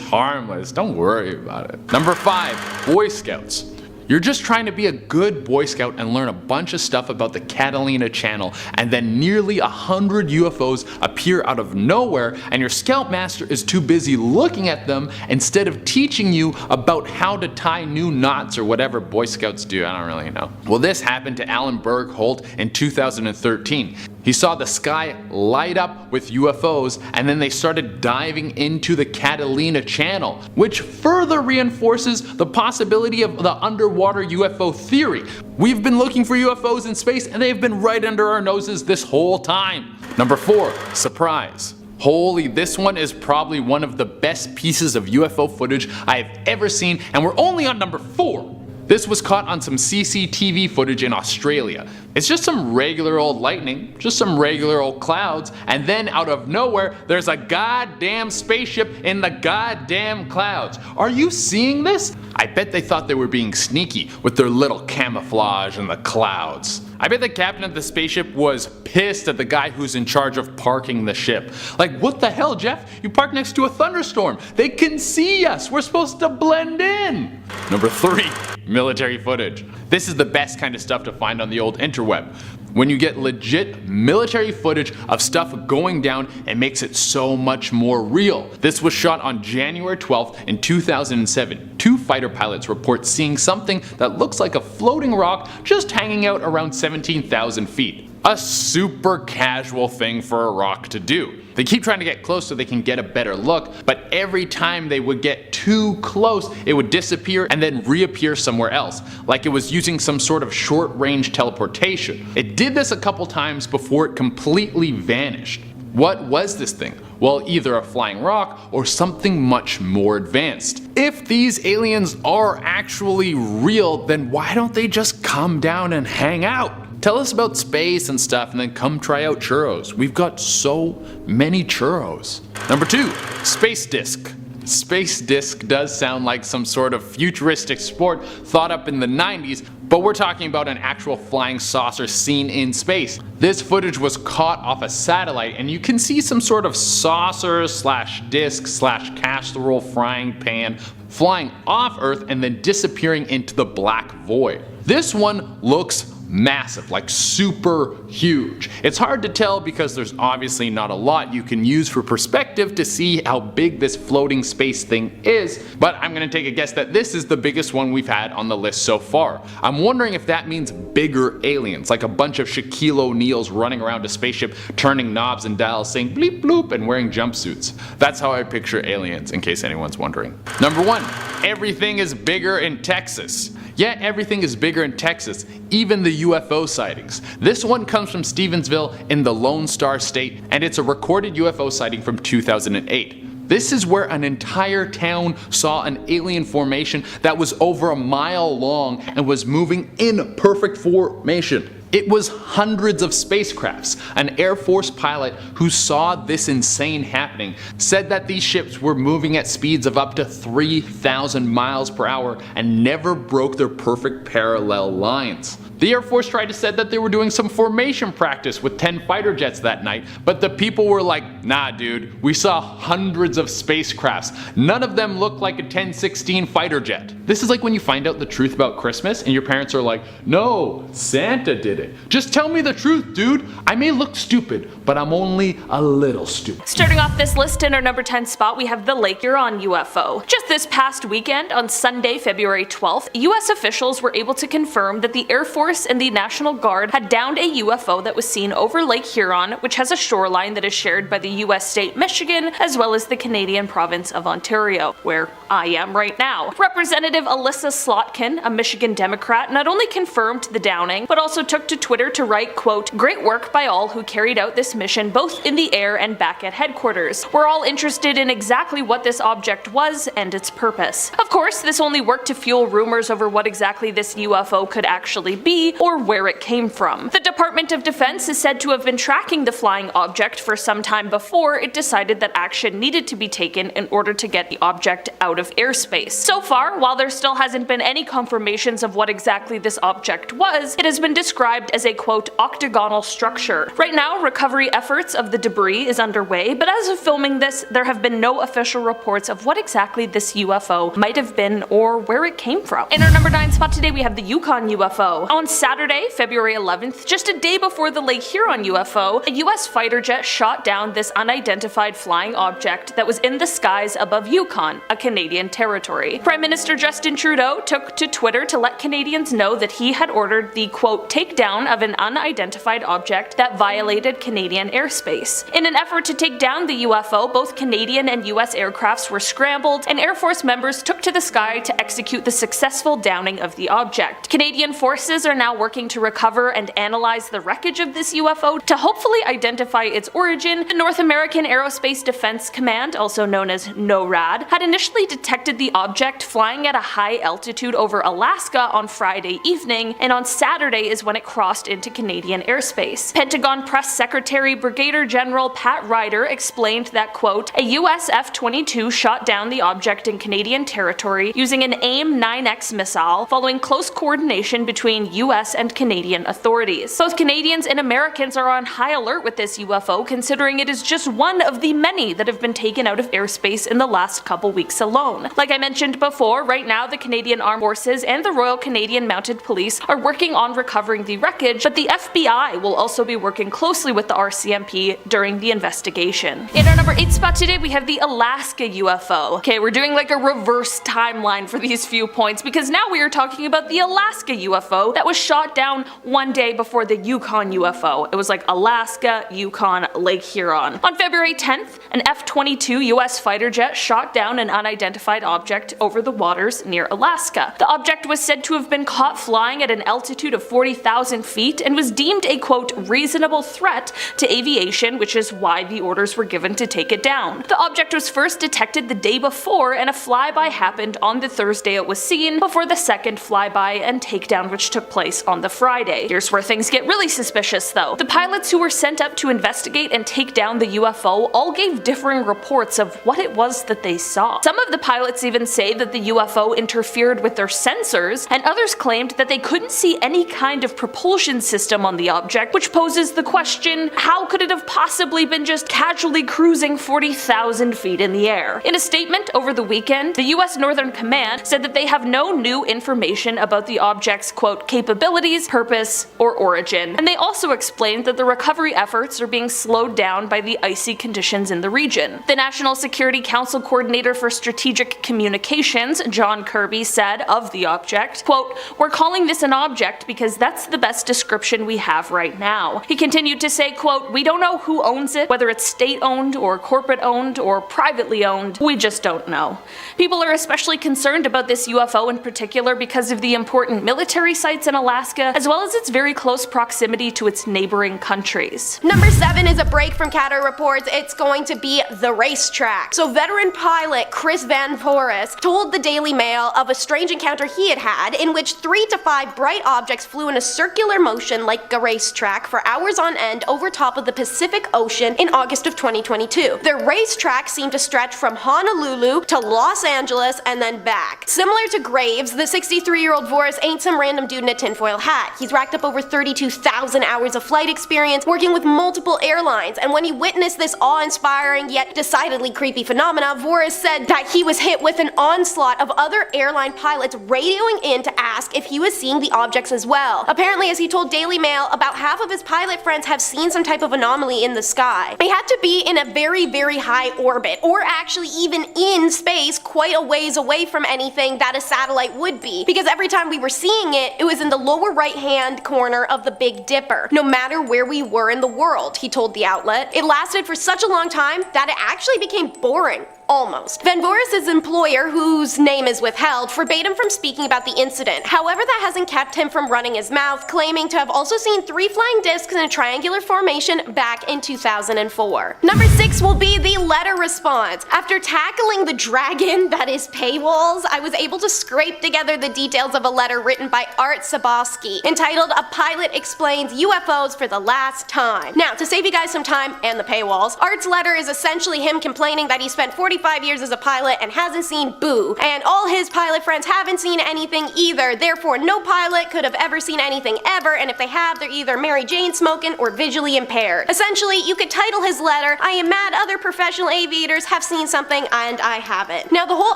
harmless, don't worry about it. Number 5, Boy Scouts. You're just trying to be a good Boy Scout and learn a bunch of stuff about the Catalina Channel, and then nearly 100 UFOs appear out of nowhere and your Scoutmaster is too busy looking at them instead of teaching you about how to tie new knots or whatever Boy Scouts do, I don't really know. Well, this happened to Alan Bergholt in 2013. He saw the sky light up with UFOs, and then they started diving into the Catalina Channel, which further reinforces the possibility of the underwater UFO theory. We've been looking for UFOs in space and they've been right under our noses this whole time. Number 4, surprise. Holy, this one is probably one of the best pieces of UFO footage I have ever seen, and we're only on number 4. This was caught on some CCTV footage in Australia. It's just some regular old lightning, just some regular old clouds, and then out of nowhere there's a goddamn spaceship in the goddamn clouds. Are you seeing this? I bet they thought they were being sneaky with their little camouflage in the clouds. I bet the captain of the spaceship was pissed at the guy who's in charge of parking the ship. Like, what the hell, Jeff? You parked next to a thunderstorm. They can see us. We're supposed to blend in. Number 3, military footage. This is the best kind of stuff to find on the old interweb. When you get legit military footage of stuff going down, it makes it so much more real. This was shot on January 12th in 2007. 2 fighter pilots report seeing something that looks like a floating rock just hanging out around 17,000 feet. A super casual thing for a rock to do. They keep trying to get close so they can get a better look, but every time they would get too close, it would disappear and then reappear somewhere else, like it was using some sort of short-range teleportation. It did this a couple times before it completely vanished. What was this thing? Well, either a flying rock or something much more advanced. If these aliens are actually real, then why don't they just come down and hang out? Tell us about space and stuff and then come try out churros. We've got so many churros. Number 2, space disc. Space disc does sound like some sort of futuristic sport thought up in the 90s, but we're talking about an actual flying saucer seen in space. This footage was caught off a satellite and you can see some sort of saucer slash disc slash casserole frying pan flying off Earth and then disappearing into the black void. This one looks massive, like super huge. It's hard to tell because there's obviously not a lot you can use for perspective to see how big this floating space thing is, but I'm gonna take a guess that this is the biggest one we've had on the list so far. I'm wondering if that means bigger aliens, like a bunch of Shaquille O'Neals running around a spaceship, turning knobs and dials, saying bleep bloop and wearing jumpsuits. That's how I picture aliens, in case anyone's wondering. Number 1, everything is bigger in Texas. Yeah, everything is bigger in Texas, even the UFO sightings. This one comes from Stevensville in the Lone Star State, and it's a recorded UFO sighting from 2008. This is where an entire town saw an alien formation that was over a mile long and was moving in perfect formation. It was hundreds of spacecrafts. An Air Force pilot who saw this insane happening said that these ships were moving at speeds of up to 3,000 miles per hour and never broke their perfect parallel lines. The Air Force tried to say that they were doing some formation practice with 10 fighter jets that night, but the people were like, nah dude, we saw hundreds of spacecrafts. None of them look like a 1016 fighter jet. This is like when you find out the truth about Christmas and your parents are like, no, Santa did it. Just tell me the truth, dude. I may look stupid, but I'm only a little stupid. Starting off this list in our number 10 spot, we have the Lake Huron UFO. Just this past weekend, on Sunday, February 12th, US officials were able to confirm that the Air Force and the National Guard had downed a UFO that was seen over Lake Huron, which has a shoreline that is shared by the US state Michigan as well as the Canadian province of Ontario, where I am right now. Representative Alyssa Slotkin, a Michigan Democrat, not only confirmed the downing, but also took to Twitter to write, quote, "Great work by all who carried out this mission both in the air and back at headquarters. We're all interested in exactly what this object was and its purpose." Of course, this only worked to fuel rumors over what exactly this UFO could actually be or where it came from. The Department of Defense is said to have been tracking the flying object for some time before it decided that action needed to be taken in order to get the object out of airspace. So far, while there still hasn't been any confirmations of what exactly this object was, it has been described as a, quote, octagonal structure. Right now, recovery efforts of the debris is underway, but as of filming this, there have been no official reports of what exactly this UFO might have been or where it came from. In our number 9 spot today, we have the Yukon UFO. On Saturday, February 11th, just a day before the Lake Huron UFO, a US fighter jet shot down this unidentified flying object that was in the skies above Yukon, a Canadian territory. Prime Minister Justin Trudeau took to Twitter to let Canadians know that he had ordered the, quote, takedown of an unidentified object that violated Canadian airspace. In an effort to take down the UFO, both Canadian and US aircrafts were scrambled, and Air Force members took to the sky to execute the successful downing of the object. Canadian forces are now working to recover and analyze the wreckage of this UFO to hopefully identify its origin. The North American Aerospace Defense Command, also known as NORAD, had initially detected the object flying at a a high altitude over Alaska on Friday evening, and on Saturday is when it crossed into Canadian airspace. Pentagon Press Secretary Brigadier General Pat Ryder explained that, quote, a US F-22 shot down the object in Canadian territory using an AIM-9X missile following close coordination between US and Canadian authorities. Both Canadians and Americans are on high alert with this UFO, considering it is just one of the many that have been taken out of airspace in the last couple weeks alone. Like I mentioned before, right now the Canadian Armed Forces and the Royal Canadian Mounted Police are working on recovering the wreckage, but the FBI will also be working closely with the RCMP during the investigation. In our number 8 spot today, we have the Alaska UFO. Okay, we're doing like a reverse timeline for these few points because now we are talking about the Alaska UFO that was shot down one day before the Yukon UFO. It was like Alaska, Yukon, Lake Huron. On February 10th, an F-22 US fighter jet shot down an unidentified object over the waters near Alaska. The object was said to have been caught flying at an altitude of 40,000 feet and was deemed a, quote, reasonable threat to aviation, which is why the orders were given to take it down. The object was first detected the day before, and a flyby happened on the Thursday it was seen, before the second flyby and takedown which took place on the Friday. Here's where things get really suspicious though. The pilots who were sent up to investigate and take down the UFO all gave differing reports of what it was that they saw. Some of the pilots even say that the UFO interfered with their sensors, and others claimed that they couldn't see any kind of propulsion system on the object, which poses the question, how could it have possibly been just casually cruising 40,000 feet in the air? In a statement over the weekend, the US Northern Command said that they have no new information about the object's, quote, capabilities, purpose, or origin, and they also explained that the recovery efforts are being slowed down by the icy conditions in the region. The National Security Council Coordinator for Strategic Communications, John Kirby, said of the object, quote, we're calling this an object because that's the best description we have right now. He continued to say, quote, we don't know who owns it, whether it's state-owned or corporate-owned or privately owned, we just don't know. People are especially concerned about this UFO in particular because of the important military sites in Alaska, as well as its very close proximity to its neighboring countries. Number 7 is a break from Cato Reports. It's going to be the racetrack. So veteran pilot Chris Van Voris told the Daily Mail of a strange encounter he had had in which 3 to 5 bright objects flew in a circular motion like a racetrack for hours on end over top of the Pacific Ocean in August of 2022. Their racetrack seemed to stretch from Honolulu to Los Angeles and then back. Similar to Graves, the 63-year-old Voris ain't some random dude in a tinfoil hat. He's racked up over 32,000 hours of flight experience working with multiple airlines, and when he witnessed this awe-inspiring yet decidedly creepy phenomena, Voris said that he was hit with an onslaught of other airline pilots radioing in to ask if he was seeing the objects as well. Apparently, as he told Daily Mail, about half of his pilot friends have seen some type of anomaly in the sky. They had to be in a very, very high orbit, or actually even in space quite a ways away from anything that a satellite would be, because every time we were seeing it, it was in the lower right hand corner of the Big Dipper, no matter where we were in the world, he told the outlet. It lasted for such a long time that it actually became boring. Almost. Van Voris' employer, whose name is withheld, forbade him from speaking about the incident. However, that hasn't kept him from running his mouth, claiming to have also seen 3 flying discs in a triangular formation back in 2004. Number 6 will be the letter response. After tackling the dragon that is paywalls, I was able to scrape together the details of a letter written by Art Sabosky, entitled A Pilot Explains UFOs for the Last Time. Now, to save you guys some time and the paywalls, Art's letter is essentially him complaining that he spent 45 years as a pilot and hasn't seen boo, and all his pilot friends haven't seen anything either, therefore no pilot could have ever seen anything ever, and if they have, they're either Mary Jane smoking or visually impaired. Essentially, you could title his letter, I am mad other professional aviators have seen something and I haven't. Now, the whole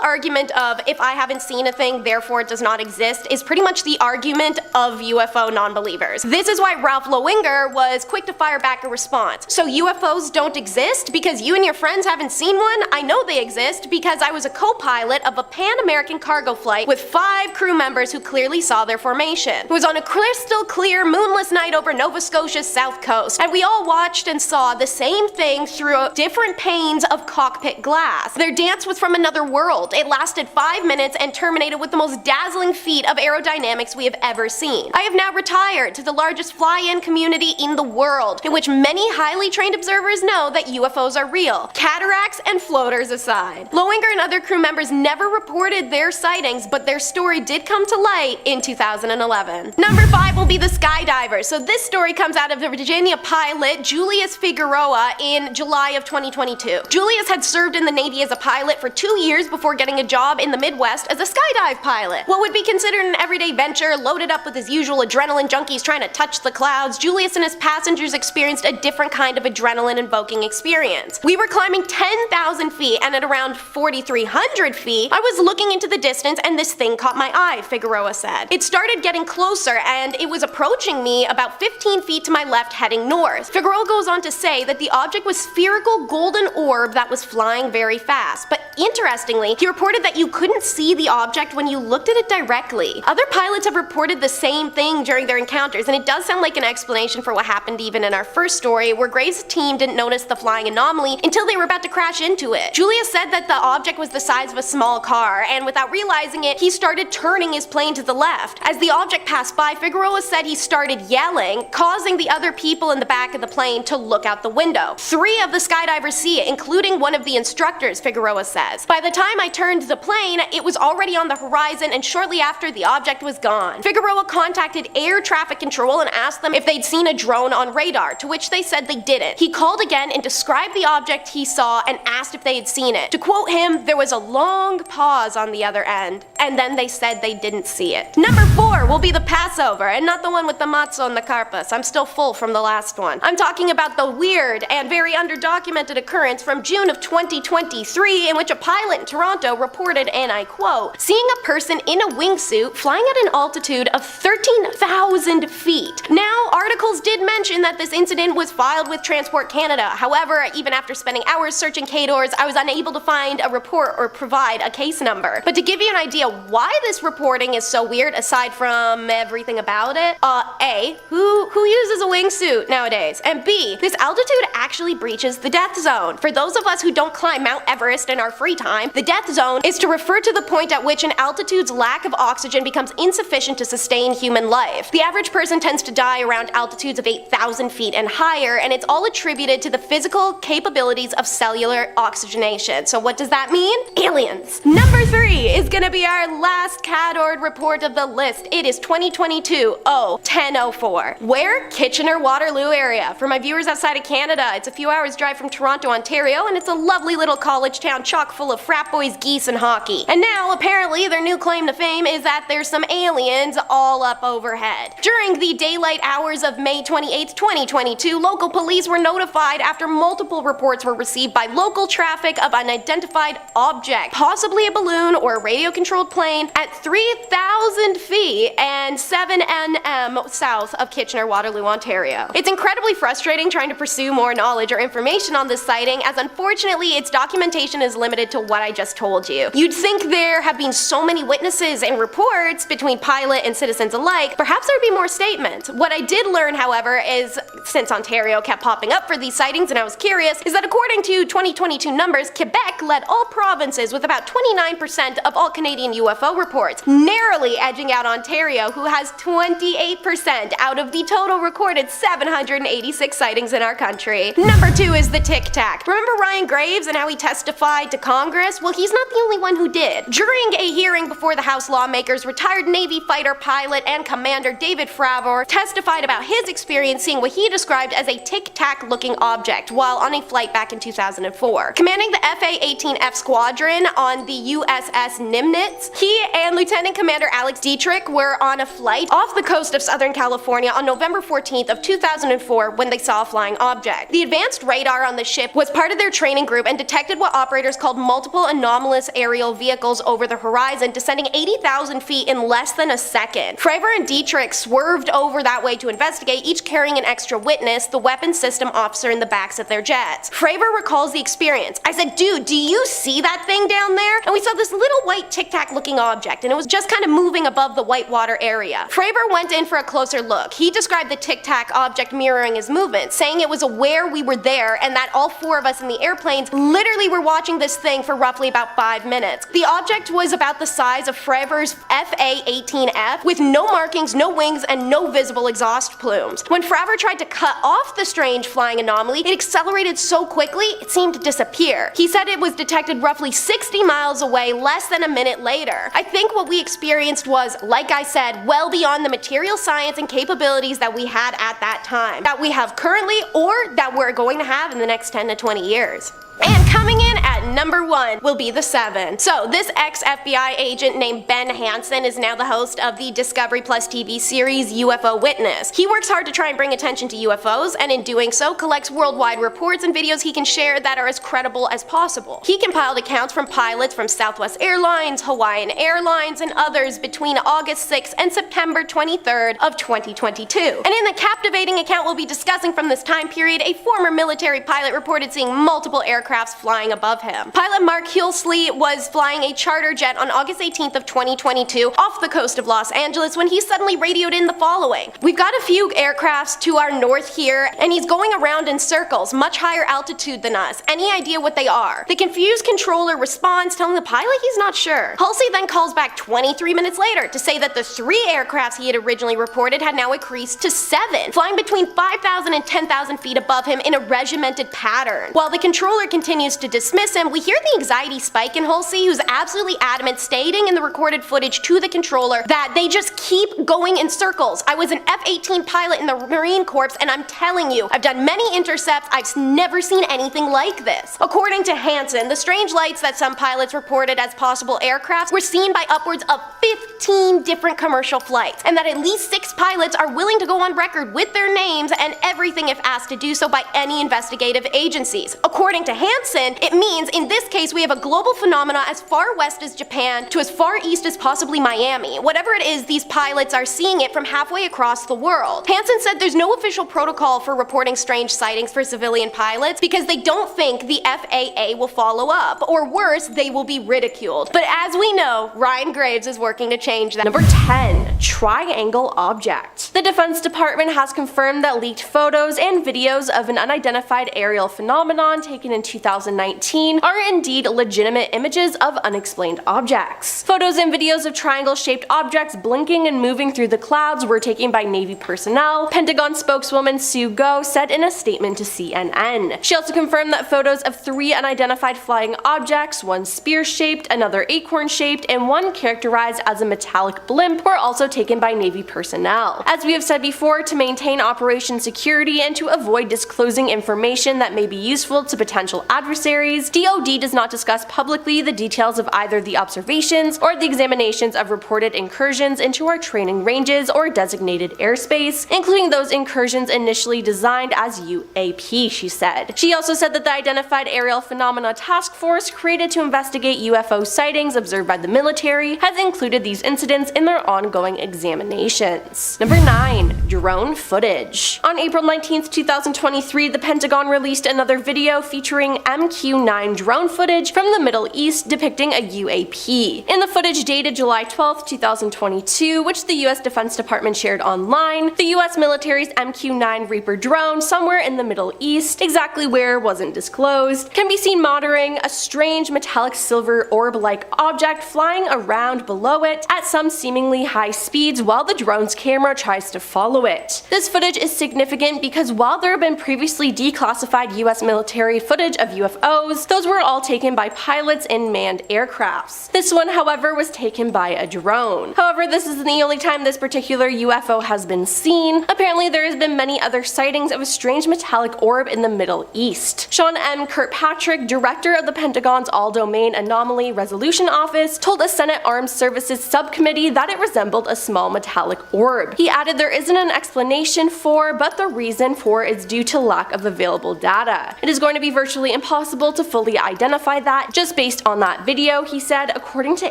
argument of if I haven't seen a thing, therefore it does not exist is pretty much the argument of UFO non-believers. This is why Ralph Lowinger was quick to fire back a response. So UFOs don't exist because you and your friends haven't seen one? I know they exist because I was a co-pilot of a Pan-American cargo flight with 5 crew members who clearly saw their formation. It was on a crystal clear moonless night over Nova Scotia's south coast, and we all watched and saw the same thing through different panes of cockpit glass. Their dance was from another world. It lasted 5 minutes and terminated with the most dazzling feat of aerodynamics we have ever seen. I have now retired to the largest fly-in community in the world, in which many highly trained observers know that UFOs are real. Cataracts and floaters aside, aside. Lowinger and other crew members never reported their sightings, but their story did come to light in 2011. Number 5 will be the skydivers. So this story comes out of the Virginia pilot Julius Figueroa in July of 2022. Julius had served in the Navy as a pilot for 2 years before getting a job in the Midwest as a skydive pilot. What would be considered an everyday venture, loaded up with his usual adrenaline junkies trying to touch the clouds, Julius and his passengers experienced a different kind of adrenaline-invoking experience. We were climbing 10,000 feet, and at around 4,300 feet, I was looking into the distance and this thing caught my eye, Figueroa said. It started getting closer and it was approaching me about 15 feet to my left heading north. Figueroa goes on to say that the object was spherical golden orb that was flying very fast, but interestingly, he reported that you couldn't see the object when you looked at it directly. Other pilots have reported the same thing during their encounters, and it does sound like an explanation for what happened even in our first story, where Graves' team didn't notice the flying anomaly until they were about to crash into it. Julius said that the object was the size of a small car, and without realizing it, he started turning his plane to the left. As the object passed by, Figueroa said he started yelling, causing the other people in the back of the plane to look out the window. 3 of the skydivers see it, including one of the instructors, Figueroa says. By the time I turned the plane, it was already on the horizon, and shortly after, the object was gone. Figueroa contacted air traffic control and asked them if they'd seen a drone on radar, to which they said they didn't. He called again and described the object he saw and asked if they had seen it. To quote him, there was a long pause on the other end, and then they said they didn't see it. Number 4 will be the Passover, and not the one with the matzo and the karpas. I'm still full from the last one. I'm talking about the weird and very underdocumented occurrence from June of 2023 in which a pilot in Toronto reported, and I quote, seeing a person in a wingsuit flying at an altitude of 13,000 feet. Now, articles did mention that this incident was filed with Transport Canada. However, even after spending hours searching KDORs, I was unable to find a report or provide a case number. But to give you an idea why this reporting is so weird, aside from everything about it, A, who uses a wingsuit nowadays? And B, this altitude actually breaches the death zone. For those of us who don't climb Mount Everest in our free time, the death zone is to refer to the point at which an altitude's lack of oxygen becomes insufficient to sustain human life. The average person tends to die around altitudes of 8,000 feet and higher, and it's all attributed to the physical capabilities of cellular oxygenation. So what does that mean? Aliens. Number 3 is gonna be our last CADORD report of the list. It is 2022-1004. Where? Kitchener-Waterloo area. For my viewers outside of Canada, it's a few hours drive from Toronto, Ontario, and it's a lovely little college town chock full of frat boys, geese, and hockey. And now, apparently, their new claim to fame is that there's some aliens all up overhead. During the daylight hours of May 28, 2022, local police were notified after multiple reports were received by local traffic of an unidentified object, possibly a balloon or a radio-controlled plane, at 3,000 feet and 7 nm south of Kitchener-Waterloo, Ontario. It's incredibly frustrating trying to pursue more knowledge or information on this sighting, as unfortunately its documentation is limited to what I just told you. You'd think there have been so many witnesses and reports between pilot and citizens alike, perhaps there'd be more statements. What I did learn, however, is since Ontario kept popping up for these sightings and I was curious, is that according to 2022 numbers, Quebec led all provinces with about 29% of all Canadian UFO reports, narrowly edging out Ontario, who has 28% out of the total recorded 786 sightings in our country. Number 2 is the Tic Tac. Remember Ryan Graves and how he testified to Congress? Well, he's not the only one who did. During a hearing before the House lawmakers, retired Navy fighter pilot and commander David Fravor testified about his experience seeing what he described as a Tic Tac looking object while on a flight back in 2004. Commanding the FA-18F squadron on the USS Nimitz, he and Lieutenant Commander Alex Dietrich were on a flight off the coast of Southern California on November 14th of 2004 when they saw a flying object. The advanced radar on the ship was part of their training group and detected what operators called multiple anomalous aerial vehicles over the horizon, descending 80,000 feet in less than a second. Fravor and Dietrich swerved over that way to investigate, each carrying an extra witness, the weapons system officer, in the backs of their jets. Fravor recalls the experience. I said, dude, do you see that thing down there? And we saw this little white Tic Tac looking object, and it was just kind of moving above the whitewater area. Fravor went in for a closer look. He described the Tic Tac object mirroring his movement, saying it was aware swear we were there and that all 4 of us in the airplanes literally were watching this thing for roughly about 5 minutes. The object was about the size of Fravre's FA-18F with no markings, no wings, and no visible exhaust plumes. When Fravre tried to cut off the strange flying anomaly, it accelerated so quickly it seemed to disappear. He said it was detected roughly 60 miles away less than a minute later. I think what we experienced was, like I said, well beyond the material science and capabilities that we had at that time, that we have currently, or that we're going to have in the next 10 to 20 years. And coming in at number 1 will be the 7. So this ex-FBI agent named Ben Hansen is now the host of the Discovery Plus TV series UFO Witness. He works hard to try and bring attention to UFOs, and in doing so collects worldwide reports and videos he can share that are as credible as possible. He compiled accounts from pilots from Southwest Airlines, Hawaiian Airlines, and others between August 6th and September 23rd of 2022. And in the captivating account we'll be discussing from this time period, a former military pilot reported seeing multiple aircrafts flying above him. Pilot Mark Hilsley was flying a charter jet on August 18th of 2022 off the coast of Los Angeles when he suddenly radioed in the following: "We've got a few aircrafts to our north here, and he's going around in circles, much higher altitude than us. Any idea what they are?" The confused controller responds, telling the pilot he's not sure. Halsey then calls back 23 minutes later to say that the 3 aircrafts he had originally reported had now increased to 7, flying between 5,000 and 10,000 feet above him in a regimented pattern. While the controller continues to dismiss him, we hear the anxiety spike in Halsey, who's absolutely adamant, stating in the recorded footage to the controller that they just keep going in circles. "I was an F-18 pilot in the Marine Corps, and I'm telling you, I've done many intercepts, I've never seen anything like this." According to Hansen, the strange lights that some pilots reported as possible aircrafts were seen by upwards of 15 different commercial flights, and that at least 6 pilots are willing to go on record with their names and everything if asked to do so by any investigative agencies. According to Hansen, it means in this case we have a global phenomena as far west as Japan to as far east as possibly Miami. Whatever it is, these pilots are seeing it from halfway across the world. Hansen said there's no official protocol for reporting strange sightings for civilian pilots because they don't think the FAA will follow up, or worse, they will be ridiculed. But as we know, Ryan Graves is working to change that. Number 10. Triangle object. The Defense Department has confirmed that leaked photos and videos of an unidentified aerial phenomenon taken in 2019 are indeed legitimate images of unexplained objects. Photos and videos of triangle-shaped objects blinking and moving through the clouds were taken by Navy personnel, Pentagon spokeswoman Sue Go said in a statement to CNN. She also confirmed that photos of 3 unidentified flying objects, one spear-shaped, another acorn-shaped, and one characterized as a metallic blimp, were also taken by Navy personnel. As we have said before, to maintain operation security and to avoid disclosing information that may be useful to potential adversaries, DoD does not discuss publicly the details of either the observations or the examinations of reported incursions into our training ranges or designated airspace, including those incursions initially designed as UAP, she said. She also said that the Identified Aerial Phenomena Task Force, created to investigate UFO sightings observed by the military, has included these incidents in their ongoing examinations. Number 9. Drone footage. On April 19th, 2023, the Pentagon released another video featuring MQ-9 drone footage from the Middle East depicting a UAP. In the footage dated July 12th, 2022, which the US Defense Department shared online, the US military's MQ-9 Reaper drone somewhere in the Middle East, exactly where wasn't disclosed, can be seen monitoring a strange metallic silver orb-like object flying around below it at some seemingly high speeds while the drone's camera tries to follow it. This footage is significant because while there have been previously declassified US military footage of UFOs, those were all taken by pilots in manned aircrafts. This one, however, was taken by a drone. However, this isn't the only time this particular UFO has been seen. Apparently, there has been many other sightings of a strange metallic orb in the Middle East. Sean M. Kirkpatrick, director of the Pentagon's All-Domain Anomaly Resolution Office, told a Senate Armed Services subcommittee that it resembled a small metallic orb. He added there isn't an explanation for, but the reason for is due to lack of available data. It is going to be virtually impossible to fully clearly identify that just based on that video, he said, according to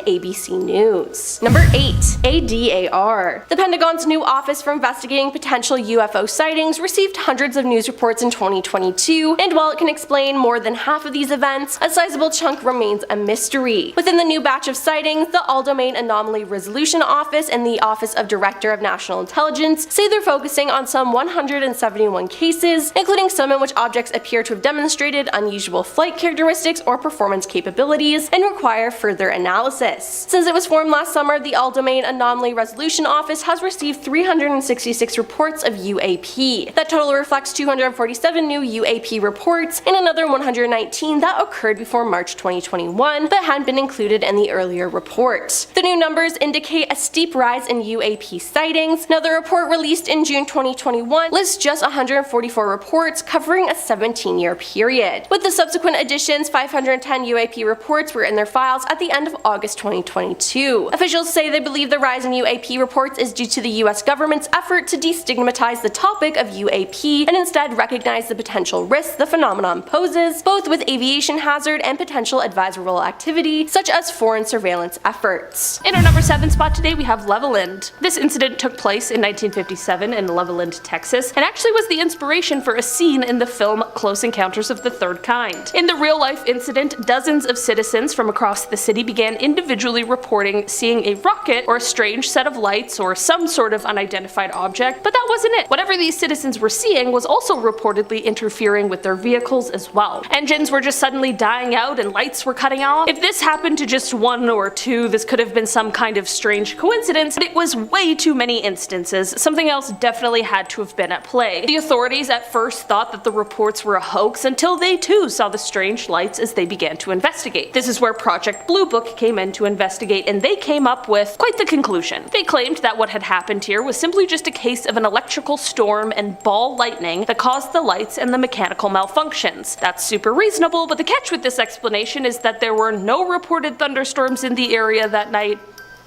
ABC News. Number 8. ADAR. The Pentagon's new Office for Investigating Potential UFO Sightings received hundreds of news reports in 2022, and while it can explain more than half of these events, a sizable chunk remains a mystery. Within the new batch of sightings, the All-Domain Anomaly Resolution Office and the Office of Director of National Intelligence say they're focusing on some 171 cases, including some in which objects appear to have demonstrated unusual flight characteristics or performance capabilities and require further analysis. Since it was formed last summer, the All-Domain Anomaly Resolution Office has received 366 reports of UAP. That total reflects 247 new UAP reports and another 119 that occurred before March 2021 but hadn't been included in the earlier report. The new numbers indicate a steep rise in UAP sightings. Now, the report released in June 2021 lists just 144 reports covering a 17-year period. With the subsequent additions, 510 UAP reports were in their files at the end of August 2022. Officials say they believe the rise in UAP reports is due to the US government's effort to destigmatize the topic of UAP and instead recognize the potential risks the phenomenon poses, both with aviation hazard and potential advisable activity, such as foreign surveillance efforts. In our number 7 spot today, we have Levelland. This incident took place in 1957 in Levelland, Texas, and actually was the inspiration for a scene in the film Close Encounters of the Third Kind. In the real-life incident, dozens of citizens from across the city began individually reporting seeing a rocket or a strange set of lights or some sort of unidentified object, but that wasn't it. Whatever these citizens were seeing was also reportedly interfering with their vehicles as well. Engines were just suddenly dying out and lights were cutting off. If this happened to just one or two, this could have been some kind of strange coincidence, but it was way too many instances. Something else definitely had to have been at play. The authorities at first thought that the reports were a hoax until they too saw the strange lights as they began to investigate. This is where Project Blue Book came in to investigate, and they came up with quite the conclusion. They claimed that what had happened here was simply just a case of an electrical storm and ball lightning that caused the lights and the mechanical malfunctions. That's super reasonable, but the catch with this explanation is that there were no reported thunderstorms in the area that night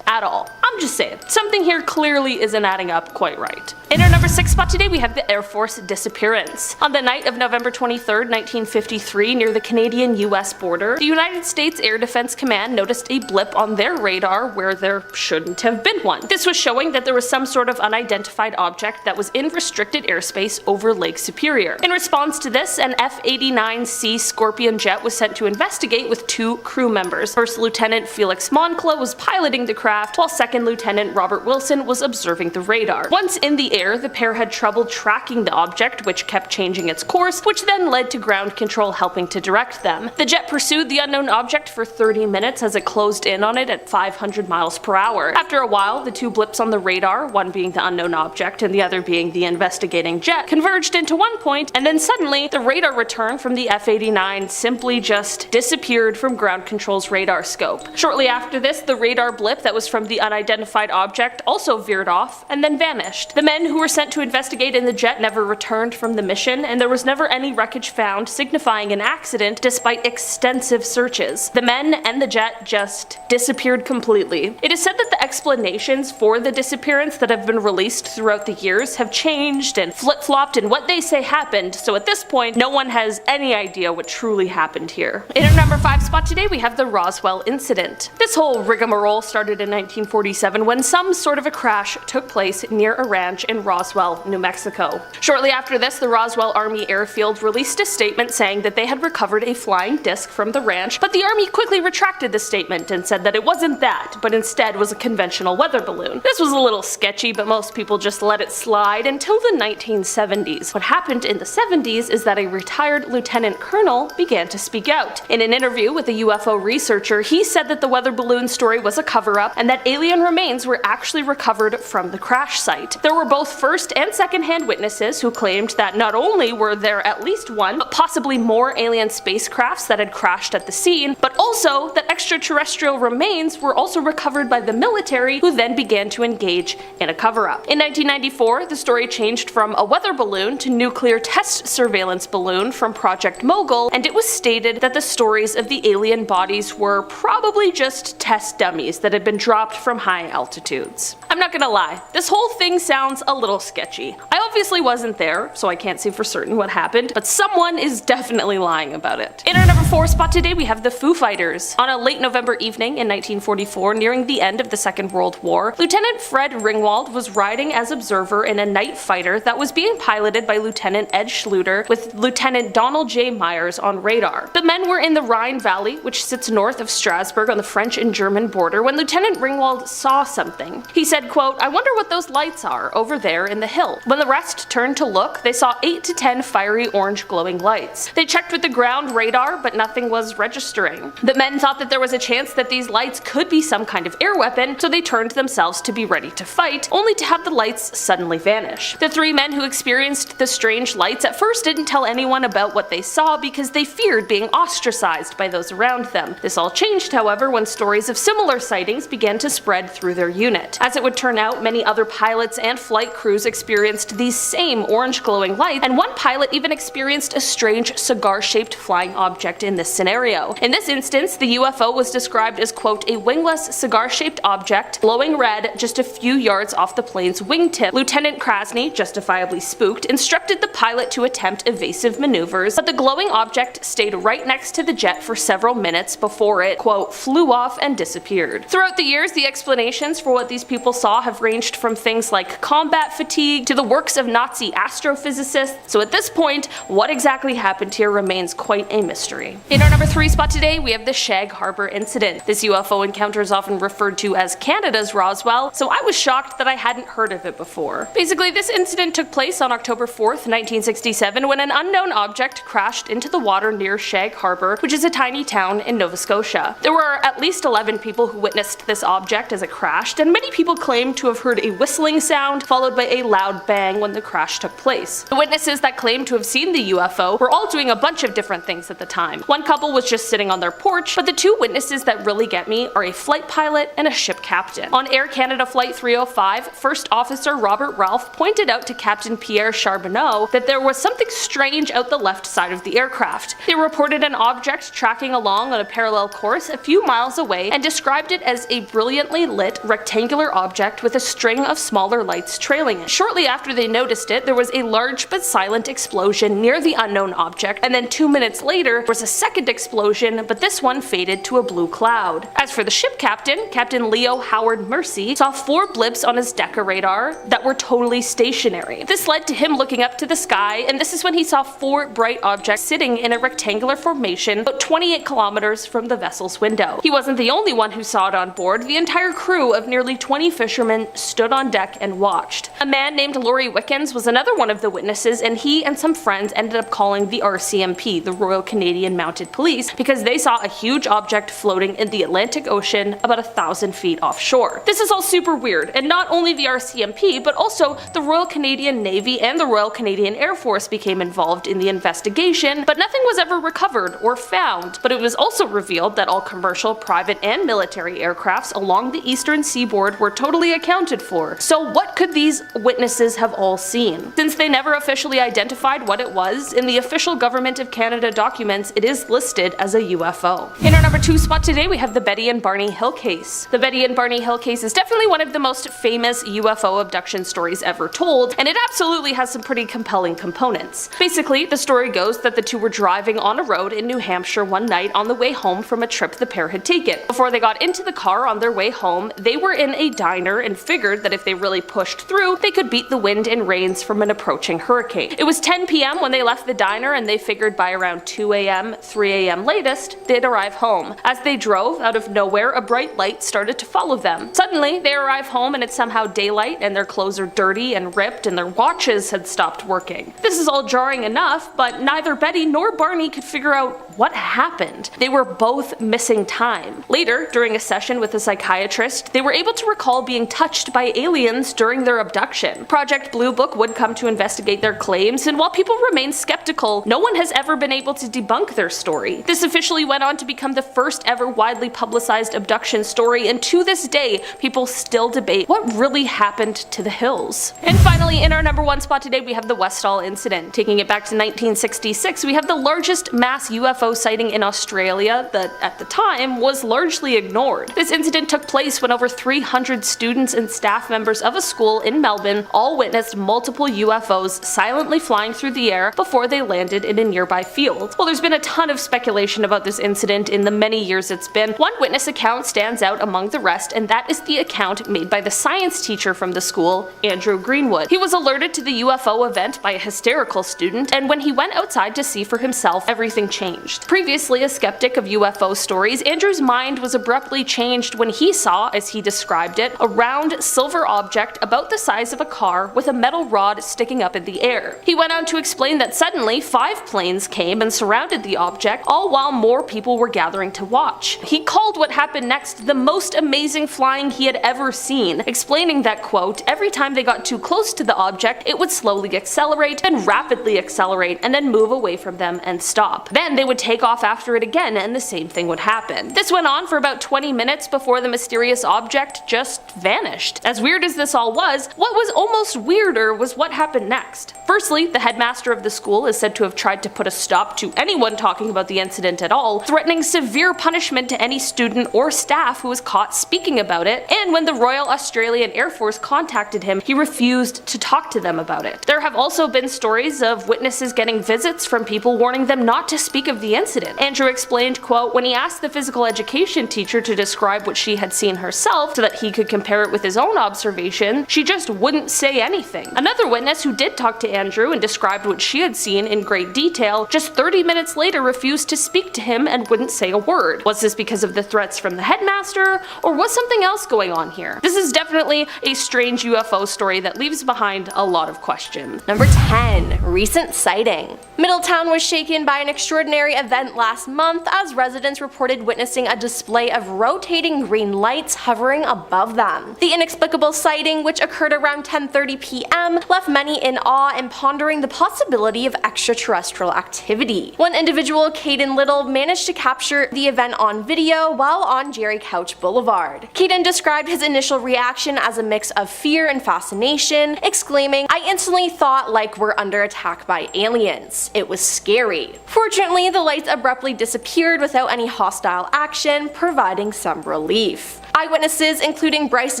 at all. I'm just saying, something here clearly isn't adding up quite right. In our number 6 spot today, we have the Air Force disappearance. On the night of November 23rd, 1953, near the Canadian-US border, the United States Air Defense Command noticed a blip on their radar where there shouldn't have been one. This was showing that there was some sort of unidentified object that was in restricted airspace over Lake Superior. In response to this, an F-89C Scorpion jet was sent to investigate with 2 crew members. First Lieutenant Felix Moncla was piloting the craft, while Second Lieutenant Robert Wilson was observing the radar. Once in the air, the pair had trouble tracking the object, which kept changing its course, which then led to ground control helping to direct them. The jet pursued the unknown object for 30 minutes as it closed in on it at 500 miles per hour. After a while, the 2 blips on the radar, one being the unknown object and the other being the investigating jet, converged into one point, and then suddenly the radar return from the F-89 simply just disappeared from ground control's radar scope. Shortly after this, the radar blip that was from the unidentified object also veered off and then vanished. The men who were sent to investigate in the jet never returned from the mission, and there was never any wreckage found signifying an accident despite extensive searches. The men and the jet just disappeared completely. It is said that the explanations for the disappearance that have been released throughout the years have changed and flip-flopped in what they say happened, so at this point no one has any idea what truly happened here. In our number 5 spot today, we have the Roswell incident. This whole rigmarole started in 1947 when some sort of a crash took place near a ranch in Roswell, New Mexico. Shortly after this, the Roswell Army Airfield released a statement saying that they had recovered a flying disc from the ranch, but the Army quickly retracted the statement and said that it wasn't that, but instead was a conventional weather balloon. This was a little sketchy, but most people just let it slide until the 1970s. What happened in the 70s is that a retired lieutenant colonel began to speak out. In an interview with a UFO researcher, he said that the weather balloon story was a cover-up and that alien remains were actually recovered from the crash site. There were both first and second-hand witnesses who claimed that not only were there at least one, but possibly more alien spacecrafts that had crashed at the scene, but also that extraterrestrial remains were also recovered by the military, who then began to engage in a cover-up. In 1994, the story changed from a weather balloon to nuclear test surveillance balloon from Project Mogul, and it was stated that the stories of the alien bodies were probably just test dummies that had been dropped from high altitudes. I'm not gonna lie, this whole thing sounds a little sketchy. I obviously wasn't there, so I can't say for certain what happened, but someone is definitely lying about it. In our number 4 spot today, we have the Foo Fighters. On a late November evening in 1944, nearing the end of the Second World War, Lieutenant Fred Ringwald was riding as observer in a night fighter that was being piloted by Lieutenant Ed Schluter with Lieutenant Donald J. Myers on radar. The men were in the Rhine Valley, which sits north of Strasbourg on the French and German border, when Lieutenant Ringwald saw something. He said, quote, "I wonder what those lights are over there in the hill." When the rest turned to look, they saw 8 to 10 fiery orange glowing lights. They checked with the ground radar, but nothing was registering. The men thought that there was a chance that these lights could be some kind of air weapon, so they turned themselves to be ready to fight, only to have the lights suddenly vanish. The 3 men who experienced the strange lights at first didn't tell anyone about what they saw because they feared being ostracized by those around them. This all changed, however, when stories of similar sightings began to spread through their unit. As it would turn out, many other pilots and flight crews experienced these same orange glowing lights, and one pilot even experienced a strange cigar-shaped flying object in this scenario. In this instance, the UFO was described as, quote, "a wingless cigar-shaped object glowing red just a few yards off the plane's wingtip." Lieutenant Krasny, justifiably spooked, instructed the pilot to attempt evasive maneuvers, but the glowing object stayed right next to the jet for several minutes before it, quote, "flew off and disappeared." Throughout the years, the explanations for what these people saw have ranged from things like combat fatigue to the works of Nazi astrophysicists, so at this point, what exactly happened here remains quite a mystery. In our number 3 spot today, we have the Shag Harbor incident. This UFO encounter is often referred to as Canada's Roswell, so I was shocked that I hadn't heard of it before. Basically, this incident took place on October 4th, 1967, when an unknown object crashed into the water near Shag Harbor, which is a tiny town in Nova Scotia. There were at least 11 people who witnessed this object as it crashed, and many people claimed to have heard a whistling sound followed by a loud bang when the crash took place. The witnesses that claimed to have seen the UFO were all doing a bunch of different things at the time. One couple was just sitting on their porch, but the 2 witnesses that really get me are a flight pilot and a ship captain. On Air Canada Flight 305, First Officer Robert Ralph pointed out to Captain Pierre Charbonneau that there was something strange out the left side of the aircraft. They reported an object tracking along on a parallel course a few miles away and described it as a brilliantly lit rectangular object with a string of smaller lights trailing it. Shortly after they noticed it, there was a large but silent explosion near the unknown object, and then 2 minutes later there was a second explosion, but this one faded to a blue cloud. As for the ship captain, Captain Leo Howard Mercy saw 4 blips on his Decca radar that were totally stationary. This led to him looking up to the sky, and this is when he saw 4 bright objects sitting in a rectangular formation about 28 kilometers from the vessel's window. He wasn't the only one who saw it on board. The entire crew of nearly 20 fishermen stood on deck and watched. A man named Laurie Wickens was another one of the witnesses, and he and some friends ended up calling the RCMP, the Royal Canadian Mounted Police, because they saw a huge object floating in the Atlantic Ocean about 1,000 feet offshore. This is all super weird, and not only the RCMP, but also the Royal Canadian Navy and the Royal Canadian Air Force became involved in the investigation, but nothing was ever recovered or found. But it was also revealed that all commercial, private, and military aircrafts along the eastern seaboard were totally accounted for. So what could these witnesses have all seen? Since they never officially identified what it was, in the official Government of Canada documents it is listed as a UFO. In our number 2 spot today, we have the Betty and Barney Hill case. The Betty and Barney Hill case is definitely one of the most famous UFO abduction stories ever told, and it absolutely has some pretty compelling components. Basically, the story goes that the 2 were driving on a road in New Hampshire one night on the way home from a trip the pair had taken. Before they got into the car on their way home, they were in a diner and figured that if they really pushed through, they could beat the wind and rains from an approaching hurricane. It was 10 p.m. when they left the diner, and they figured by around 2 a.m., 3 a.m. latest, they'd arrive home. As they drove, out of nowhere, a bright light started to follow them. Suddenly, they arrive home and it's somehow daylight, and their clothes are dirty and ripped, and their watches had stopped working. This is all jarring enough, but neither Betty nor Barney could figure out what happened. They were both missing time. Later, during a session with a psychiatrist, they were able to recall being touched by aliens during their abduction. Project Blue Book would come to investigate their claims, and while people remain skeptical, no one has ever been able to debunk their story. This officially went on to become the first ever widely publicized abduction story, and to this day, people still debate what really happened to the Hills. And finally, in our number 1 spot today, we have the Westall incident. Taking it back to 1966, we have the largest mass UFO sighting in Australia that, at the time, was largely ignored. This incident took place this when over 300 students and staff members of a school in Melbourne all witnessed multiple UFOs silently flying through the air before they landed in a nearby field. While there's been a ton of speculation about this incident in the many years it's been, one witness account stands out among the rest, and that is the account made by the science teacher from the school, Andrew Greenwood. He was alerted to the UFO event by a hysterical student, and when he went outside to see for himself, everything changed. Previously a skeptic of UFO stories, Andrew's mind was abruptly changed when he saw, as he described it, a round silver object about the size of a car with a metal rod sticking up in the air. He went on to explain that suddenly 5 planes came and surrounded the object, all while more people were gathering to watch. He called what happened next the most amazing flying he had ever seen, explaining that, quote, every time they got too close to the object, it would slowly accelerate, then rapidly accelerate, and then move away from them and stop. Then they would take off after it again, and the same thing would happen. This went on for about 20 minutes before the mysterious object just vanished. As weird as this all was, what was almost weirder was what happened next. Firstly, the headmaster of the school is said to have tried to put a stop to anyone talking about the incident at all, threatening severe punishment to any student or staff who was caught speaking about it, and when the Royal Australian Air Force contacted him, he refused to talk to them about it. There have also been stories of witnesses getting visits from people warning them not to speak of the incident. Andrew explained, quote, when he asked the physical education teacher to describe what she had seen herself so that he could compare it with his own observation, she just wouldn't say anything. Another witness who did talk to Andrew and described what she had seen in great detail, just 30 minutes later refused to speak to him and wouldn't say a word. Was this because of the threats from the headmaster, or was something else going on here? This is definitely a strange UFO story that leaves behind a lot of questions. Number 10. Recent sighting. Middletown was shaken by an extraordinary event last month as residents reported witnessing a display of rotating green lights hovering above them. The inexplicable sighting, which occurred around 10:30 p.m., left many in awe and pondering the possibility of extraterrestrial activity. One individual, Caden Little, managed to capture the event on video while on Jerry Couch Boulevard. Caden described his initial reaction as a mix of fear and fascination, exclaiming, "I instantly thought like we're under attack by aliens. It was scary." Fortunately, the lights abruptly disappeared without any hostile action, providing some relief. Eyewitnesses, including Bryce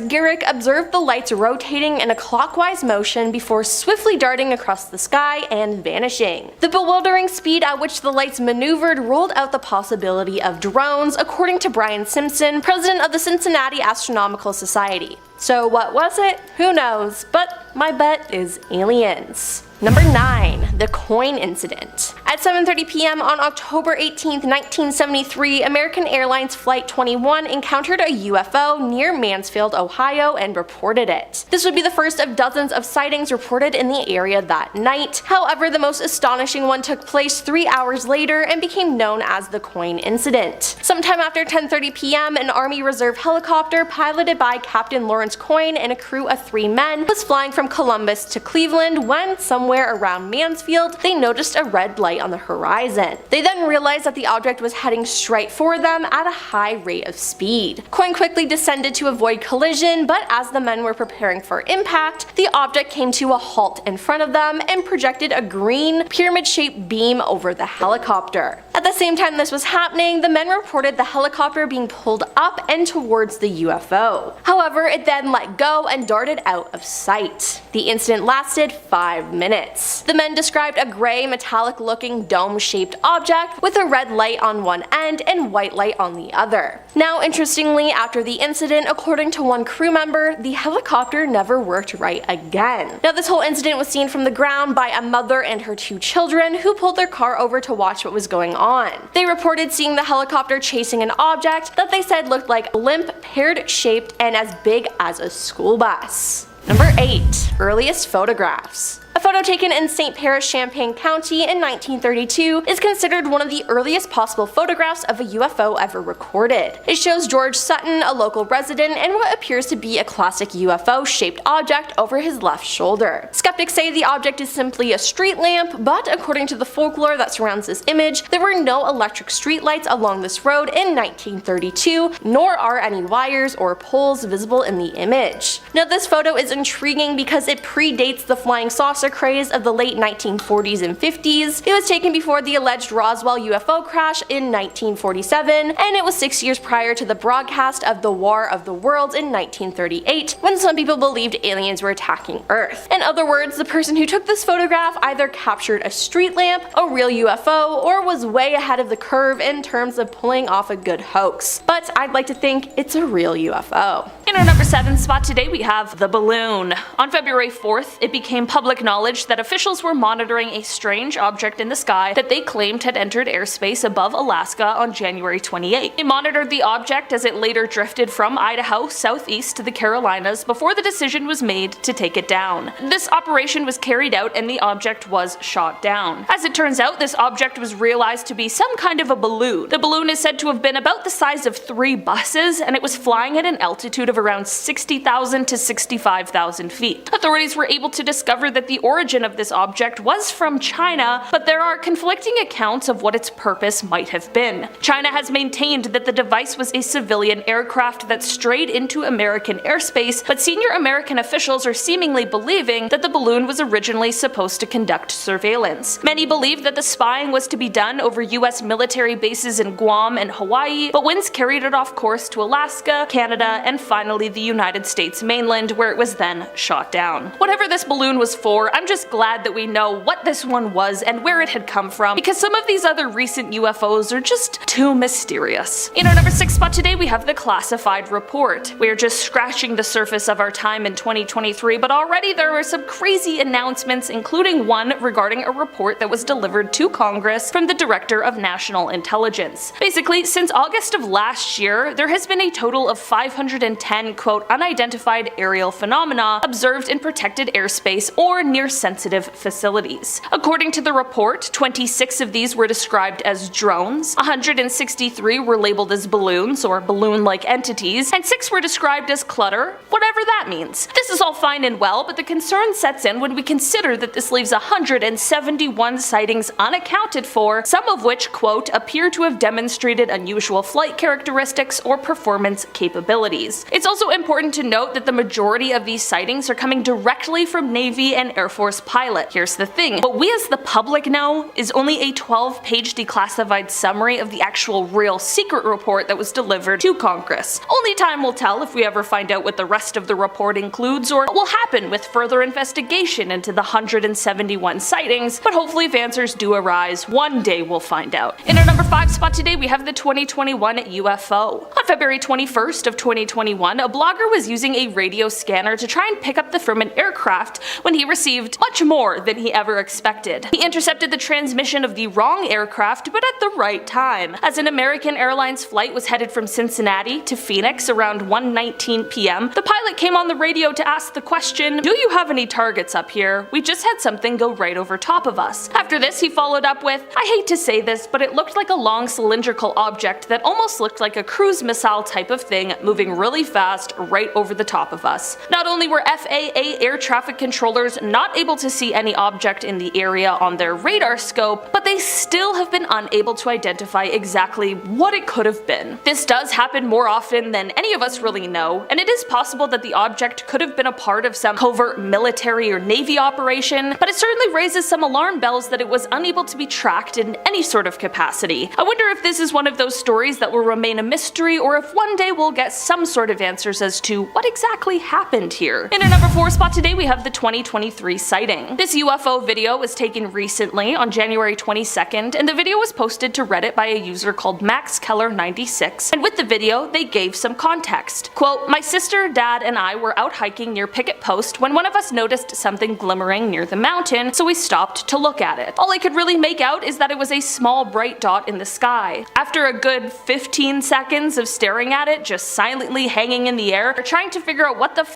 Garrick, observed the lights rotating in a clockwise motion before swiftly darting across the sky and vanishing. The bewildering speed at which the lights maneuvered ruled out the possibility of drones, according to Brian Simpson, president of the Cincinnati Astronomical Society. So what was it? Who knows, but my bet is aliens. Number 9. The coin incident. At 7:30 p.m. on October 18, 1973, American Airlines Flight 21 encountered a UFO near Mansfield, Ohio, and reported it. This would be the first of dozens of sightings reported in the area that night. However, the most astonishing one took place 3 hours later and became known as the coin incident. Sometime after 10:30 p.m., an Army Reserve helicopter piloted by Captain Lawrence Coyne and a crew of 3 men was flying from Columbus to Cleveland when, somewhere around Mansfield, they noticed a red light on the horizon. They then realized that the object was heading straight for them at a high rate of speed. Coyne quickly descended to avoid collision, but as the men were preparing for impact, the object came to a halt in front of them and projected a green, pyramid-shaped beam over the helicopter. At the same time this was happening, the men reported the helicopter being pulled up and towards the UFO. However, it then let go and darted out of sight. The incident lasted 5 minutes. The men described a gray, metallic-looking dome-shaped object with a red light on one end and white light on the other. Now, interestingly, after the incident, according to one crew member, the helicopter never worked right again. Now, this whole incident was seen from the ground by a mother and her 2 children who pulled their car over to watch what was going on. They reported seeing the helicopter chasing an object that they said looked like blimp, pear-shaped, and as big as a school bus. Number 8. Earliest photographs. A photo taken in St. Paris, Champaign County in 1932 is considered one of the earliest possible photographs of a UFO ever recorded. It shows George Sutton, a local resident, and what appears to be a classic UFO-shaped object over his left shoulder. Skeptics say the object is simply a street lamp, but according to the folklore that surrounds this image, there were no electric streetlights along this road in 1932, nor are any wires or poles visible in the image. Now, this photo is intriguing because it predates the flying saucer craze of the late 1940s and 50s. It was taken before the alleged Roswell UFO crash in 1947, and it was 6 years prior to the broadcast of the War of the Worlds in 1938, when some people believed aliens were attacking Earth. In other words, the person who took this photograph either captured a street lamp, a real UFO, or was way ahead of the curve in terms of pulling off a good hoax. But I'd like to think it's a real UFO. In our number 7 spot today we have the balloon. On February 4th, it became public knowledge that officials were monitoring a strange object in the sky that they claimed had entered airspace above Alaska on January 28. They monitored the object as it later drifted from Idaho southeast to the Carolinas before the decision was made to take it down. This operation was carried out and the object was shot down. As it turns out, this object was realized to be some kind of a balloon. The balloon is said to have been about the size of 3 buses, and it was flying at an altitude of around 60,000 to 65,000 feet. Authorities were able to discover that the origin of this object was from China, but there are conflicting accounts of what its purpose might have been. China has maintained that the device was a civilian aircraft that strayed into American airspace, but senior American officials are seemingly believing that the balloon was originally supposed to conduct surveillance. Many believe that the spying was to be done over US military bases in Guam and Hawaii, but winds carried it off course to Alaska, Canada, and finally the United States mainland, where it was then shot down. Whatever this balloon was for, I'm just glad that we know what this one was and where it had come from, because some of these other recent UFOs are just too mysterious. In our number 6 spot today we have the classified report. We are just scratching the surface of our time in 2023, but already there were some crazy announcements, including one regarding a report that was delivered to Congress from the Director of National Intelligence. Basically, since August of last year, there has been a total of 510 quote unidentified aerial phenomena observed in protected airspace or near sensitive facilities. According to the report, 26 of these were described as drones, 163 were labeled as balloons or balloon-like entities, and 6 were described as clutter, whatever that means. This is all fine and well, but the concern sets in when we consider that this leaves 171 sightings unaccounted for, some of which, quote, appear to have demonstrated unusual flight characteristics or performance capabilities. It's also important to note that the majority of these sightings are coming directly from Navy and Air Force pilots. Here's the thing, what we as the public know is only a 12-page declassified summary of the actual real secret report that was delivered to Congress. Only time will tell if we ever find out what the rest of the report includes or what will happen with further investigation into the 171 sightings, but hopefully if answers do arise, one day we'll find out. In our number 5 spot today we have the 2021 UFO. On February 21st of 2021, a blogger was using a radio scanner to try and pick up from an aircraft when he received much more than he ever expected. He intercepted the transmission of the wrong aircraft, but at the right time. As an American Airlines flight was headed from Cincinnati to Phoenix around 1:19 p.m., the pilot came on the radio to ask the question, "Do you have any targets up here? We just had something go right over top of us." After this, he followed up with, "I hate to say this, but it looked like a long cylindrical object that almost looked like a cruise missile type of thing moving really fast right over the top of us." Not only were FAA air traffic controllers not able to see any object in the area on their radar scope, but they still have been unable to identify exactly what it could have been. This does happen more often than any of us really know, and it is possible that the object could have been a part of some covert military or Navy operation, but it certainly raises some alarm bells that it was unable to be tracked in any sort of capacity. I wonder if this is one of those stories that will remain a mystery, or if one day we'll get some sort of answers as to what exactly happened here. In our number 4 spot today we have the 2023 sighting. This UFO video was taken recently on January 22nd, and the video was posted to Reddit by a user called MaxKeller96, and with the video they gave some context. Quote, "My sister, dad, and I were out hiking near Picket Post when one of us noticed something glimmering near the mountain, so we stopped to look at it. All I could really make out is that it was a small bright dot in the sky. After a good 15 seconds of staring at it, just silently hanging in the air, trying to figure out what the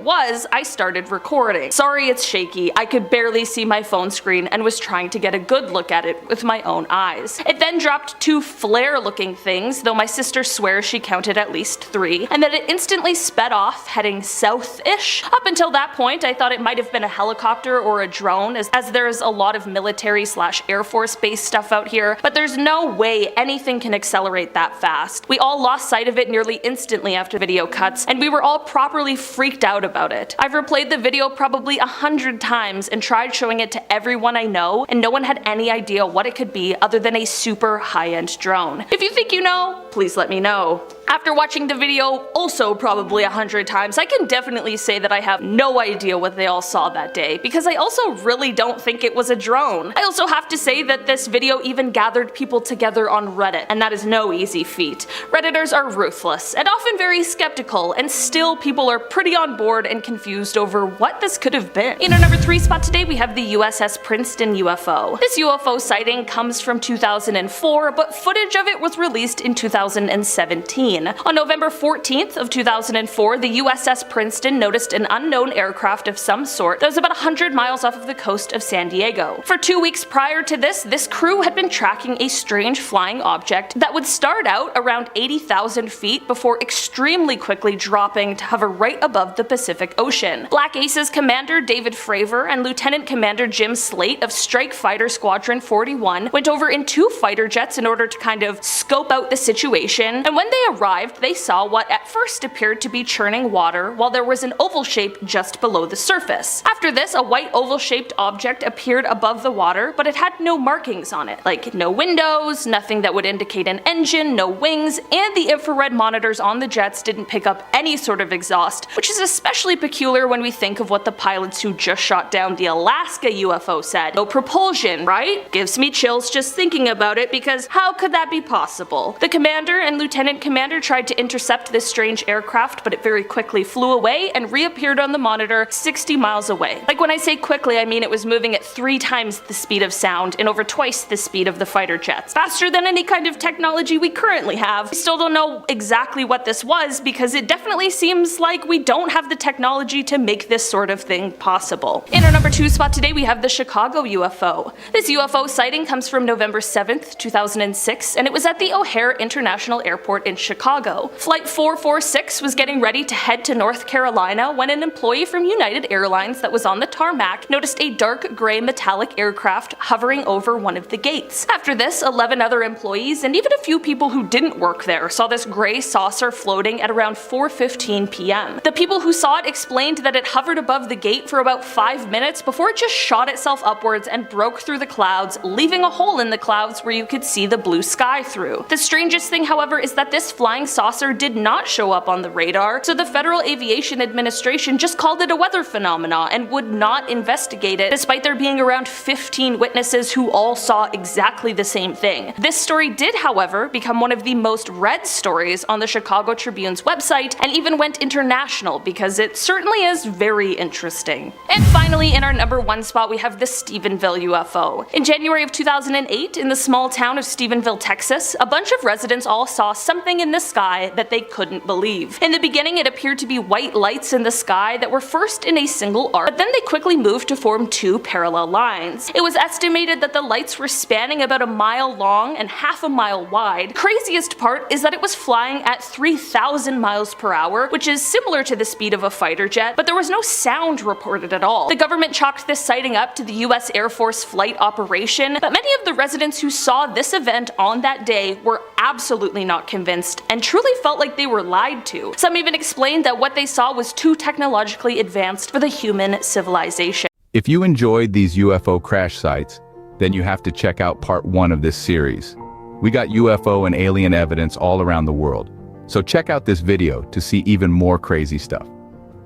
was, I started recording. Sorry it's shaky, I could barely see my phone screen and was trying to get a good look at it with my own eyes. It then dropped 2 flare-looking things, though my sister swears she counted at least 3, and then it instantly sped off, heading south-ish. Up until that point, I thought it might have been a helicopter or a drone, as there's a lot of military/Air Force-based stuff out here, but there's no way anything can accelerate that fast. We all lost sight of it nearly instantly after video cuts, and we were all properly freaked out about it. I've replayed the video probably 100 times and tried showing it to everyone I know, and no one had any idea what it could be other than a super high-end drone. If you think you know, please let me know. After watching the video also probably 100 times, I can definitely say that I have no idea what they all saw that day, because I also really don't think it was a drone. I also have to say that this video even gathered people together on Reddit, and that is no easy feat. Redditors are ruthless, and often very skeptical, and still people are pretty on board and confused over what this could have been. In our number 3 spot today, we have the USS Princeton UFO. This UFO sighting comes from 2004, but footage of it was released in 2017. On November 14th of 2004, the USS Princeton noticed an unknown aircraft of some sort that was about 100 miles off of the coast of San Diego. For 2 weeks prior to this crew had been tracking a strange flying object that would start out around 80,000 feet before extremely quickly dropping to hover right above the Pacific Ocean. Black Aces Commander David Fravor and Lieutenant Commander Jim Slate of Strike Fighter Squadron 41 went over in 2 fighter jets in order to kind of scope out the situation, and when they arrived, they saw what at first appeared to be churning water while there was an oval shape just below the surface. After this, a white oval-shaped object appeared above the water, but it had no markings on it, like no windows, nothing that would indicate an engine, no wings, and the infrared monitors on the jets didn't pick up any sort of exhaust, which is especially peculiar when we think of what the pilots who just shot down the Alaska UFO said. No propulsion, right? Gives me chills just thinking about it, because how could that be possible? The commander and lieutenant commander tried to intercept this strange aircraft, but it very quickly flew away and reappeared on the monitor 60 miles away. Like, when I say quickly, I mean it was moving at 3 times the speed of sound and over twice the speed of the fighter jets. Faster than any kind of technology we currently have. We still don't know exactly what this was, because it definitely seems like we don't have the technology to make this sort of thing possible. In our number 2 spot today, we have the Chicago UFO. This UFO sighting comes from November 7th, 2006, and it was at the O'Hare International Airport in Chicago. Flight 446 was getting ready to head to North Carolina when an employee from United Airlines that was on the tarmac noticed a dark gray metallic aircraft hovering over one of the gates. After this, 11 other employees and even a few people who didn't work there saw this gray saucer floating at around 4:15 p.m. The people who saw it explained that it hovered above the gate for about 5 minutes before it just shot itself upwards and broke through the clouds, leaving a hole in the clouds where you could see the blue sky through. The strangest thing, however, is that this flying saucer did not show up on the radar, so the Federal Aviation Administration just called it a weather phenomena and would not investigate it, despite there being around 15 witnesses who all saw exactly the same thing. This story did, however, become one of the most read stories on the Chicago Tribune's website, and even went international because it certainly is very interesting. And finally, in our number 1 spot, we have the Stephenville UFO. In January of 2008, in the small town of Stephenville, Texas, a bunch of residents all saw something in the sky that they couldn't believe. In the beginning, it appeared to be white lights in the sky that were first in a single arc, but then they quickly moved to form 2 parallel lines. It was estimated that the lights were spanning about a mile long and half a mile wide. The craziest part is that it was flying at 3,000 miles per hour, which is similar to the speed of a fighter jet, but there was no sound reported at all. The government chalked this sighting up to the US Air Force flight operation, but many of the residents who saw this event on that day were absolutely not convinced and truly felt like they were lied to. Some even explained that what they saw was too technologically advanced for the human civilization. If you enjoyed these UFO crash sites, then you have to check out part 1 of this series. We got UFO and alien evidence all around the world, so check out this video to see even more crazy stuff.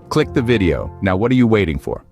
Click the video. Now what are you waiting for?